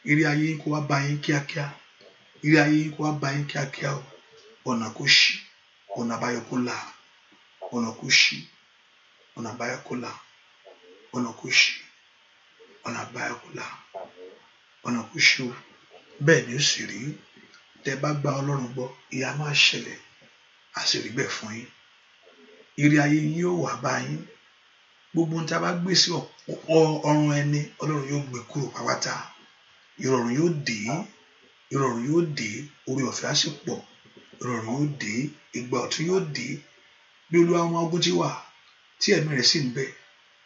Ìrì ayé kó wá bá yín kíákíá. Ìrì ayé kó wá bá yín kíákíá o. Ọ̀nà kó ṣí, ọ̀nà àbáyọ kó là. Ọ̀nà kó ṣí, ọ̀nà àbáyọ kó là. Ọ̀nà kó ṣí, ọ̀nà àbáyọ kó là. Ọ̀nà kó ṣí o. Bẹ́ẹ̀ ni ó sì rí. Tẹ́ bá gba Ọlọ́run gbọ́, ìyanu á ṣẹlẹ̀. Á sì rí bẹ́ẹ̀ fún yín. Ìrì ayé yóò wá bá yín. Gbogbo ohun tí a bá gbé sí ọrùn ẹni, Ọlọ́run yóò gbé kúrò pàápàá. Ìrọ̀rùn yóò dé, ìrọ̀rùn yóò dé, oore ọ̀fẹ́ á sì pọ̀. Ìrọ̀rùn yóò dé, ìgbà ọ̀tun yóò dé. Bí Olúwa ọmọ ogun ti wà, tí ẹ̀mí rẹ̀ sì ń bẹ,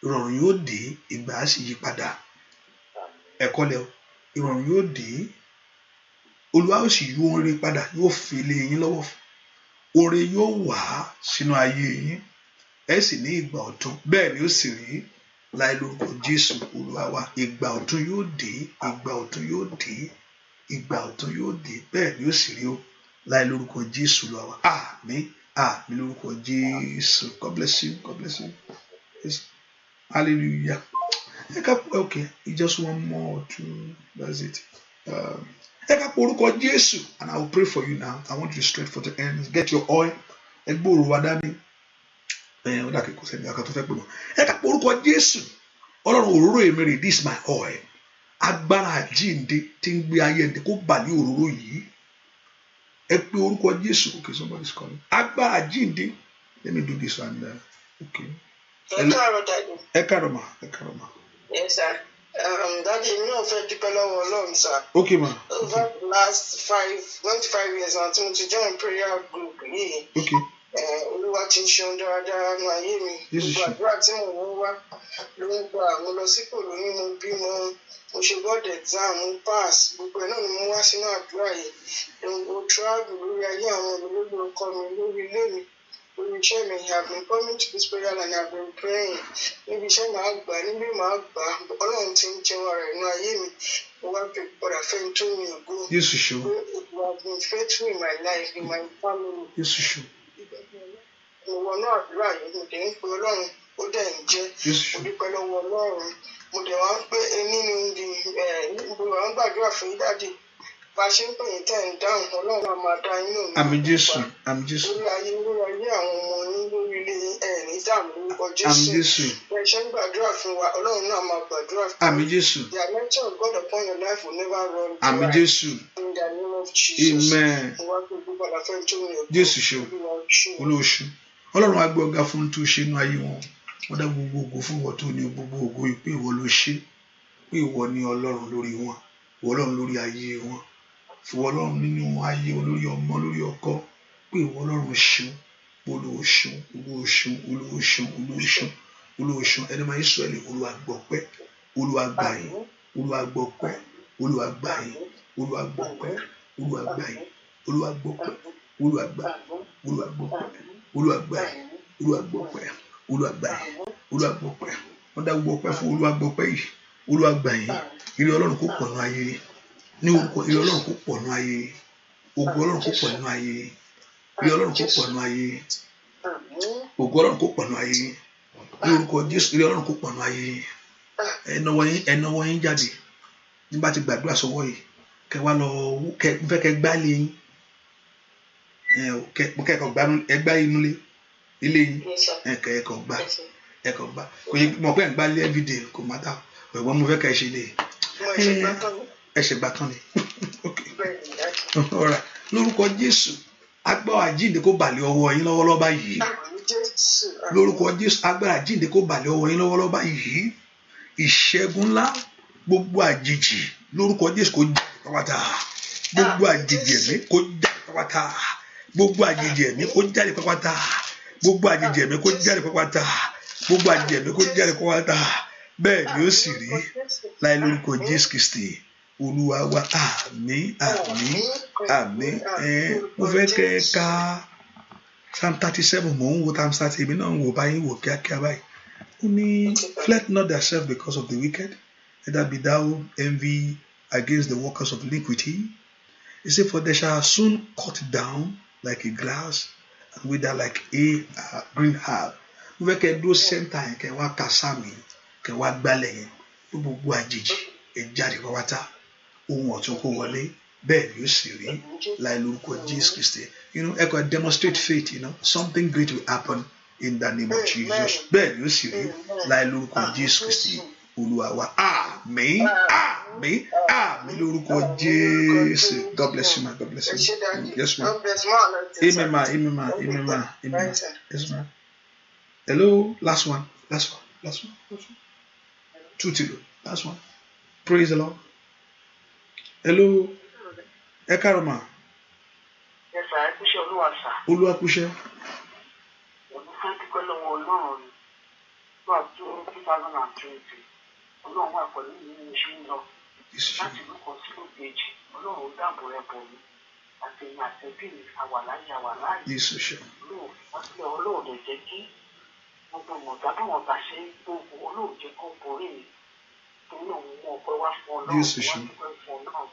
ìrọ̀rùn yóò dé, ìgbà á sì yí padà. Ẹ̀kọ́ lẹ o, ìrọ̀rùn yóò dé. Olúwa ó sì yí ohun rere padà, yóò fi lé yín lọ́wọ́. Oore yóò wá sínú ayé yín. Ẹ sì ní ìgbà ọ̀tun. Bẹ́ẹ̀ ni ó sì rí láì lórúkọ Jésù Olúwa wa. Ìgbà ọ̀tun yóò dé, ìgbà ọ̀tun yóò dé, ìgbà ọ̀tun yóò dé. Bẹ́ẹ̀ ni ó sì rí o láì lórúkọ Jésù Olúwa wa. Àmín, àmín lórúkọ Jésù. God bless you, God bless you. Yes. Hallelujah. Okay, just one more or two. That's it. Ẹ ká pe orúkọ Jésù, and I will pray for you now. I want you straight for the end. Get your oil. Ẹ gbé òróró wa dání. Ó dà kíkọ́ sẹ́ni àkàtúntò fẹ́ pè wọ́n. Ẹ ká pe orúkọ Jésù. Ọlọ́run òróró èmi rè, this is my oil. Agbára àjíǹde tí ń gbé ayé ẹni kó bà ní òróró yìí. Ẹ pe orúkọ Jésù. Okay, somebody's calling. Agbára àjíǹde. Let me do this one. Okay. Ẹ káàárọ̀ mà, ẹ káàárọ̀ mà. Yes, sir. Daddy, mi náà fẹ́ dúpẹ́ lọ́wọ́ Ọlọ́run, sir. Okay, ma. Over the last 25 years now, tí mo ti join prayer group yìí. Okay. Olúwa ti ń ṣeun dáradára nínú ayé mi. Gbogbo àdúrà tí mo ń wá ló ń gbà. Mo lọ sí Kòlóní, mo bímọ, mo ṣe board exam, mo pass. Gbogbo ẹ̀ náà ni mo wá sínú àdúrà yìí. Mo travel lórí ayé àwọn olórí ọkọ mi, lórí ilé mi. Lórí iṣẹ́ mi, I have been coming to this prayer and I have been praying. Níbi iṣẹ́ màá gbà, níbi màá gbà. Ọlọ́run ti ń jẹun ara inú ayé mi. Mo wá pé padà fẹ́ tó mi ògo. Jésù ṣeun. You have been faithful in my life, in my family. Jésù ṣeun. Mo wọnú àdúrà yìí, mo dẹ̀ ń pe Ọlọ́run, ó dẹ̀ ń jẹ́. Mo dúpẹ́ lọ́wọ́ Ọlọ́run. Mo dẹ̀ wá ń pé nínú mo wá ń gbàdúrà fún Daddy. Bá a ṣe ń pè yín tẹ̀ ń dáhùn, Ọlọ́run á máa dá inú mi. Àmín Jésù, àmín Jésù. Lórí ayé àwọn ọmọ yín, lórí ilé ní dààmú lórúkọ Jésù. Àmín Jésù. Bẹ́ẹ̀ ṣe ń gbàdúrà fún wa, Ọlọ́run náà máa gbàdúrà fún wa. Àmín Jésù. The anointing of God upon your life will never run dry. Àmín Jésù. In the name of Jesus. Amen. Mo wá pé gbogbo àlàfẹ́ tó mi ògo. Jésù ṣeun. Olóòṣù. Ọlọ́run á gbé ọ̀gá fún tó ṣe inú ayé wọn. Wọ́n dá gbogbo ògo fún ìwọ tó ní gbogbo ògo pé ìwọ ló ṣe. Pé ìwọ ni Ọlọ́run lórí wọn. Ìwọ Ọlọ́run lórí ayé wọn. Ìwọ Ọlọ́run nínú ayé wọn, lórí ọmọ, lórí ọkọ. Pé ìwọ Ọlọ́run ṣeun. Olóòṣù, olóòṣù, olóòṣù, olóòṣù, olóòṣù. Ẹni máa Ísírẹ́lì, Olúwa gbọpẹ́, Olúwa gbà yín, Olúwa gbọpẹ́, Olúwa gbà yín, Olúwa gbọpẹ́, Olúwa gbà yín, Olúwa gbọpẹ́, Olúwa gbà yín, Olúwa gbọpẹ́, Olúwa gbà yín, Olúwa gbọpẹ́, Olúwa gbà yín, Olúwa gbọpẹ́. Wọ́n dá gbogbo ọpẹ́ fún Olúwa gbọpẹ́ yìí. Olúwa gbà yín. Ire Ọlọ́run kó pọ̀ nínú ayé yín. Ní orúkọ ire Ọlọ́run kó pọ̀ nínú ayé yín. Ògo Ọlọ́run kó pọ̀ nínú ayé yín. Ire Ọlọ́run kó pọ̀ nínú ayé yín. Ògo Ọlọ́run kó pọ̀ nínú ayé yín. Ní orúkọ Jésù, ire Ọlọ́run kó pọ̀ nínú ayé yín. Ẹnáwó yín jáde. Nígbà tí gbàdúrà sọ́wọ́ yìí, kẹ wá lọ fẹ́ kẹ gbálé yín. Kẹ́kọ̀ọ́ gbá inú ilé yín. Kẹ́kọ̀ọ́ gbá. Kò yẹ mọ̀ pé ẹ̀ ń gbálé everyday kò má ta. Ọ̀gbọ́n mo fẹ́ kẹ́ ẹ ṣe lè. Ẹ ṣe gbà tán ni. Alright. Lórúkọ Jésù, agbára àjíǹde kó bà lé ọwọ́ yín lọ́wọ́lọ́wọ́ báyìí. Lórúkọ Jésù, agbára àjíǹde kó bà lé ọwọ́ yín lọ́wọ́lọ́wọ́ báyìí. Ìṣẹ́gun ńlá, gbogbo àjèjì lórúkọ Jésù kó jáde pátápátá gbogbo àjèjì ẹ̀mí kó jáde pátápátá gbogbo àjèjì ẹ̀mí kó jáde pátápátá gbogbo àjèjì ẹ̀mí kó jáde pátápátá gbogbo àjèjì ẹ̀mí kó jáde pátápátá bẹ́ẹ̀ ni ó sì rí láì lórúkọ Jésù Kristi Olúwa wa àmín àmín àmín. Mo fẹ́ kẹ́ ẹ ka Psalm 37 mò ń wo Psalm 30 èmi náà ń wò báyìí wò kíákíá báyìí ó ní fret not thyself because of the wicked neither be thou envy against the workers of iniquity. He said, for they shall soon cut down like a grass and wither like a green herb. Mo fẹ́ kẹ́ ẹ dúró sẹ́ńtà yẹn kẹ́ ẹ wá ka sáàmì kẹ́ ẹ wá gbálẹ̀ yẹn gbogbo àjèjì ẹ jáde pátá ohun ọ̀tún kó wọlé bẹ́ẹ̀ ni ó sì rí láì lórúkọ Jésù Kristi. Ẹ kò demonstrate faith, something great will happen in the name of Jesus. Bẹ́ẹ̀ ni ó sì rí láì lórúkọ Jésù Kristi Olúwa wa àmín àmín àmín lórúkọ Jésù. God bless you ma, God bless you. Yes ma. Amen ma, amen ma, amen ma, amen ma. Yes ma. Hello, last one. 2 tilo, last one. Praise the Lord. Hello. Ẹ káàárọ̀ ma. Yes sir, ẹ kúṣẹ́ Olúwa sà. Olúwa kúṣẹ́. Mo fẹ́ dúpẹ́ lọ́wọ́ Ọlọ́run nígbà tó 2020 Ọlọ́run wà pẹ̀lú mi ní oṣù náà láti lóko sí lóògbèjì Ọlọ́run dáàbò rẹ̀ bò mí àti ẹ̀yìn àtẹ̀bí mi àwàláyé. Ọlọ́run lè jẹ́ kí gbogbo mọ̀tà bí wọ́n bá ṣe ń gbogbo Ọlọ́run jẹ́ kó borí mi torí òun mú ọpẹ́ wá fún Ọlọ́run wá dúpẹ́ fún Ọlọ́run.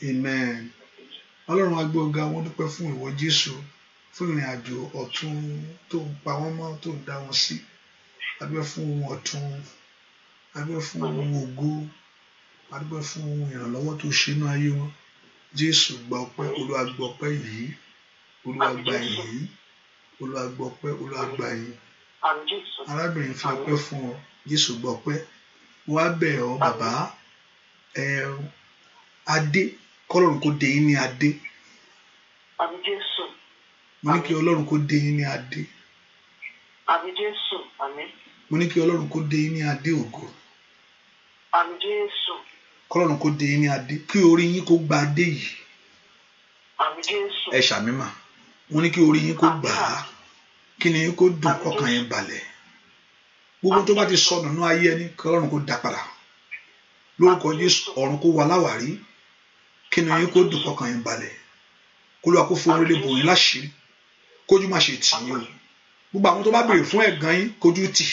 Amen. Ọlọ́run agbé ọ̀gá wọn dúpẹ́ fún ìwọ Jésù fún ìrìn àjò ọ̀tun tó ń pa wọ́n mọ́ tó ń dá wọn sí. Adúpẹ́ fún ohun ọ̀tun, adúpẹ́ fún ohun ògo, adúpẹ́ fún ohun ìrànlọ́wọ́ tó ṣe inú ayé wọn. Jésù gba ọpẹ́, Olúwa gba ọpẹ́ yìí, Olúwa gba yìí, Olúwa gba ọpẹ́, Olúwa gba yìí. Arábìnrin fi ọpẹ́ fún ọ, Jésù gba ọpẹ́. Wọ́n á bẹ̀ ọ́ bàbá adé kọ́lọ́run kó dé yín ní adé. Àmín Jésù. Mo ní kí Ọlọ́run kó dé yín ní adé. Àmín Jésù. Àmín. Mo ní kí Ọlọ́run kó dé yín ní adé ògo. Àmín Jésù. Kọ́lọ́run kó dé yín ní adé kí orí yín kó gba adé yìí. Àmín Jésù. Ẹ ṣàmì mà. Mo ní kí orí yín kó gbà á kí ni yín kó dùn kọ́kàn yín balẹ̀. Gbogbo tó bá ti sọnù nínú ayé ẹni kí Ọlọ́run kó dá padà. Lórúkọ Jésù ọ̀run kó wà láwàrí kí ni yín kó dùn kọ́kàn yín balẹ̀. Kó lóa kó fún orílẹ̀ bò yín láṣìírí kójú má ṣe tì yín o. Gbogbo àwọn tó bá béèrè fún ẹ̀gàn yín kójú tì.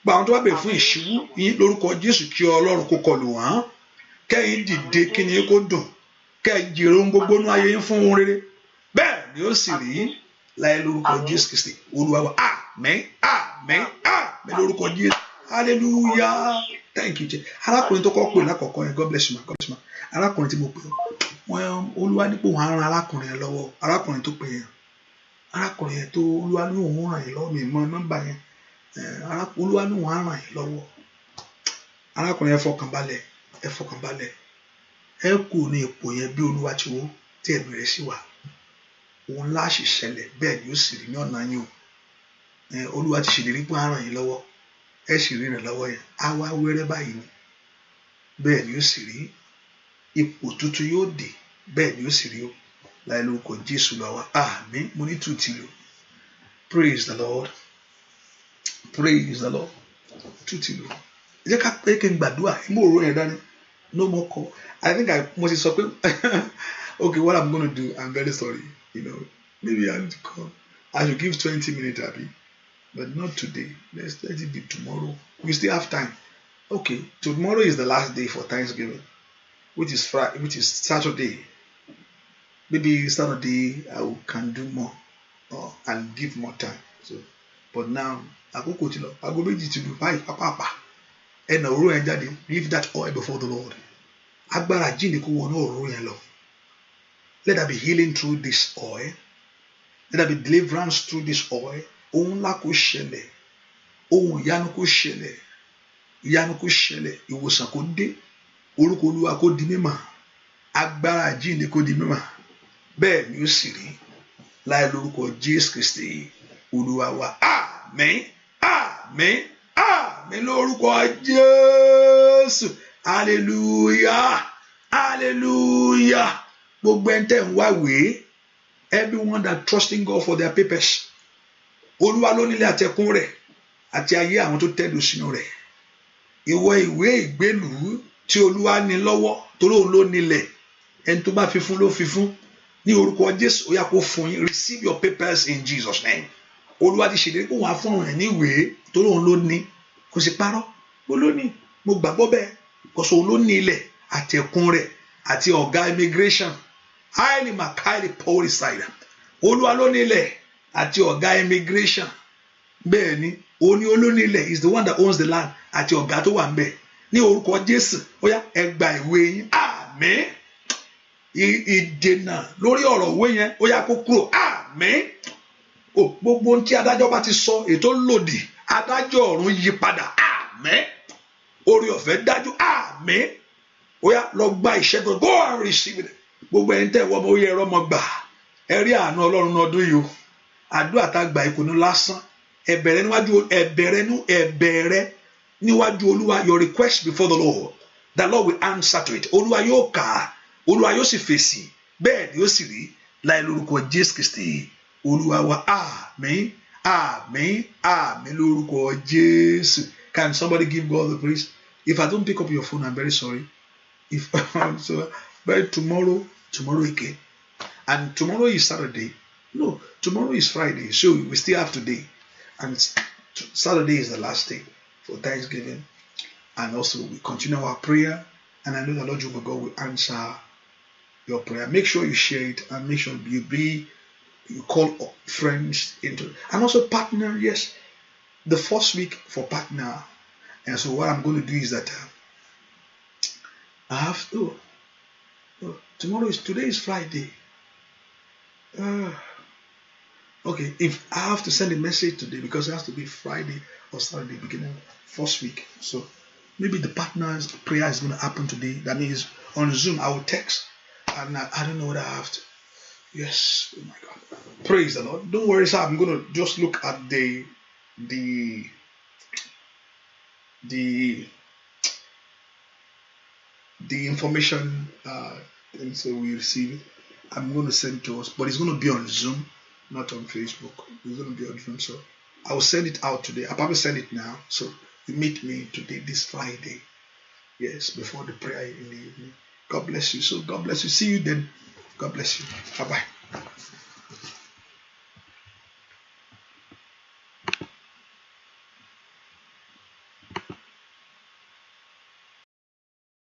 Gbogbo àwọn tó bá béèrè fún ìṣíwú yín lórúkọ Jésù kí Ọlọ́run kó kọlù wọ́n. Kẹ́yìn dìde kí ni yín kó dùn. Kẹ́yìn jèrè ohun gbogbo nínú ayé yín fún ohun rere. Bẹ́ẹ̀ ni ó sì rí láì lórúkọ Jésù Kristi Olúwa wa. Àmín àmín àmín lórúkọ Jésù. Hallelujah. Thank you Jesus. Arákùnrin tó kọ́ pè lákọ̀ọ́kọ́ yẹn, God bless you ma, God bless you ma. Arákùnrin tí mo pè wọ́n Olúwa nípò wọn á ran arákùnrin yẹn lọ́wọ́. Arákùnrin tó pè yẹn, arákùnrin yẹn tó Olúwa ní òun ràn yín lọ́wọ́ mi mọ nọ́mbà yẹn. Olúwa ní òun á ràn yín lọ́wọ́. Arákùnrin yẹn fọkànbalẹ̀, ẹ fọkànbalẹ̀. Ẹ kù ní ipò yẹn bí Olúwa ti wò tí ẹ̀mí rẹ̀ sì wà. Òun láṣì ṣẹlẹ̀ bẹ́ẹ̀ ni ó sì rí ní ọ̀nà yín o. Olúwa ti ṣèlérí pé á ràn yín lọ́wọ́. Ẹ sì rí rẹ̀ lọ́wọ́ yẹn. Á wá wẹ́rẹ́ báyìí ni. Bẹ́ẹ̀ ni ó sì rí. Ipò tuntun yóò dé. Bẹ́ẹ̀ ni ó sì rí o. Láì lórúkọ Jésù lọ́wọ́. Àmín. Mo ní 2 tilo. Praise the Lord. Praise the Lord. 2 tilo. Ẹ jẹ́ ká pé kí n gbàdúrà. Mo rò yẹn dání. No more call. I think mo ti sọ pé okay, what I'm going to do, I'm very sorry. Maybe I need to call. I should give 20 minutes, Abby. But not today. Let it be tomorrow. We still have time. Okay, tomorrow is the last day for Thanksgiving, which is Friday, which is Saturday. Maybe Saturday can do more and give more time. So, but now I go to bye, papa. And leave that oil before the Lord. Agbára jíǹde kó wọnú òróró yẹn lọ. Let there be healing through this oil. Let there be deliverance through this oil. Ohun ńlá kó ṣẹlẹ̀, ohun ìyanu kó ṣẹlẹ̀, ìyanu kó ṣẹlẹ̀, ìwòsàn kó dé, orúkọ Olúwa kó di mímọ̀, agbára àjíǹde kó di mímọ̀. Bẹ́ẹ̀ ni ó sì rí láì lórúkọ Jésù Kristi Olúwa wa. Àmín, àmín, àmín. àmín lórúkọ Jésù. Hallelujah. Hallelujah. Gbogbo ẹni tẹ́ ń wá ìwé, everyone that trusting God for their papers. Olúwa ló nílé àtẹkùn rẹ̀ àti ayé àwọn tó tẹ̀dó sínú rẹ̀. Ìwọ ìwé ìgbélùú tí Olúwa ní lọ́wọ́ torí òun ló nílẹ̀. Ẹni tó bá fi fún ló fi fún. Ní orúkọ Jésù ó yá kó fún yín. Receive your papers in Jesus' name. Olúwa ti ṣèlérí kó wá fún ọ̀run ẹ̀ ní ìwé torí òun ló ní. Kò sí parọ́. Ó ló ní. Mo gbàgbọ́ bẹ́ẹ̀. Kòsò òun ló ní ilẹ̀ àti ẹ̀kún rẹ̀ àti ọ̀gá immigration. Highly Makai Paul side. Olúwa ló ní ilẹ̀ àti ọ̀gá immigration. Bẹ́ẹ̀ ni, òun ni olóní ilẹ̀ is the one that owns the land àti ọ̀gá tó wà ń bẹ̀. Ní orúkọ Jésù, ó yá ẹ gba ìwé yín. Àmín. Ìdènà lórí ọ̀rọ̀ ìwé yẹn, ó yá kó kúrò. Àmín. Gbogbo ohun tí adájọ́ bá ti sọ ètò lòdì, adájọ́ ọ̀run yí padà. Àmín. Orí ọ̀fẹ́ dájú. Àmín. Ó yá lọ gba ìṣẹ́gun. Go and receive it. Gbogbo ẹni tẹ́ wọ́n mọ oyè ẹ̀rọ ọmọ gbà. Ẹ rí àánú Ọlọ́run ọdún yìí o. Àdúrà tá gbà ìkùnú lásán. Ẹ̀bẹ̀rẹ̀ níwájú Olúwa. Your request before the Lord. The Lord will answer to it. Olúwa yóò kà á. Olúwa yóò sì fèsì. Bẹ́ẹ̀ ni yóò sì rí. Láì lórúkọ Jésù Kristi. Olúwa wa. Àmín. Àmín. Àmín lórúkọ Jésù. Can somebody give God the praise? If I don't pick up your phone, I'm very sorry. If so, but tomorrow again. And tomorrow is Saturday. No, tomorrow is Friday. So we still have today. And Saturday is the last day for Thanksgiving. And also we continue our prayer. And I know the Lord Jehovah God will answer your prayer. Make sure you share it and make sure you call friends into. And also partner, yes. The first week for partner. And so what I'm going to do is that I have to. Today is Friday. Okay, if I have to send a message today because it has to be Friday or Saturday beginning first week. So maybe the partner's prayer is going to happen today. That means on Zoom I will text and I don't know what I have to. Yes, oh my God. Praise the Lord. Don't worry, sir. I'm going to just look at the information and so we receive it. I'm going to send it to us, but it's going to be on Zoom, not on Facebook. It's going to be on Zoom, so I will send it out today. I'll probably send it now. So you meet me today, this Friday. Yes, before the prayer in the evening. God bless you. So God bless you. See you then. God bless you. Bye-bye.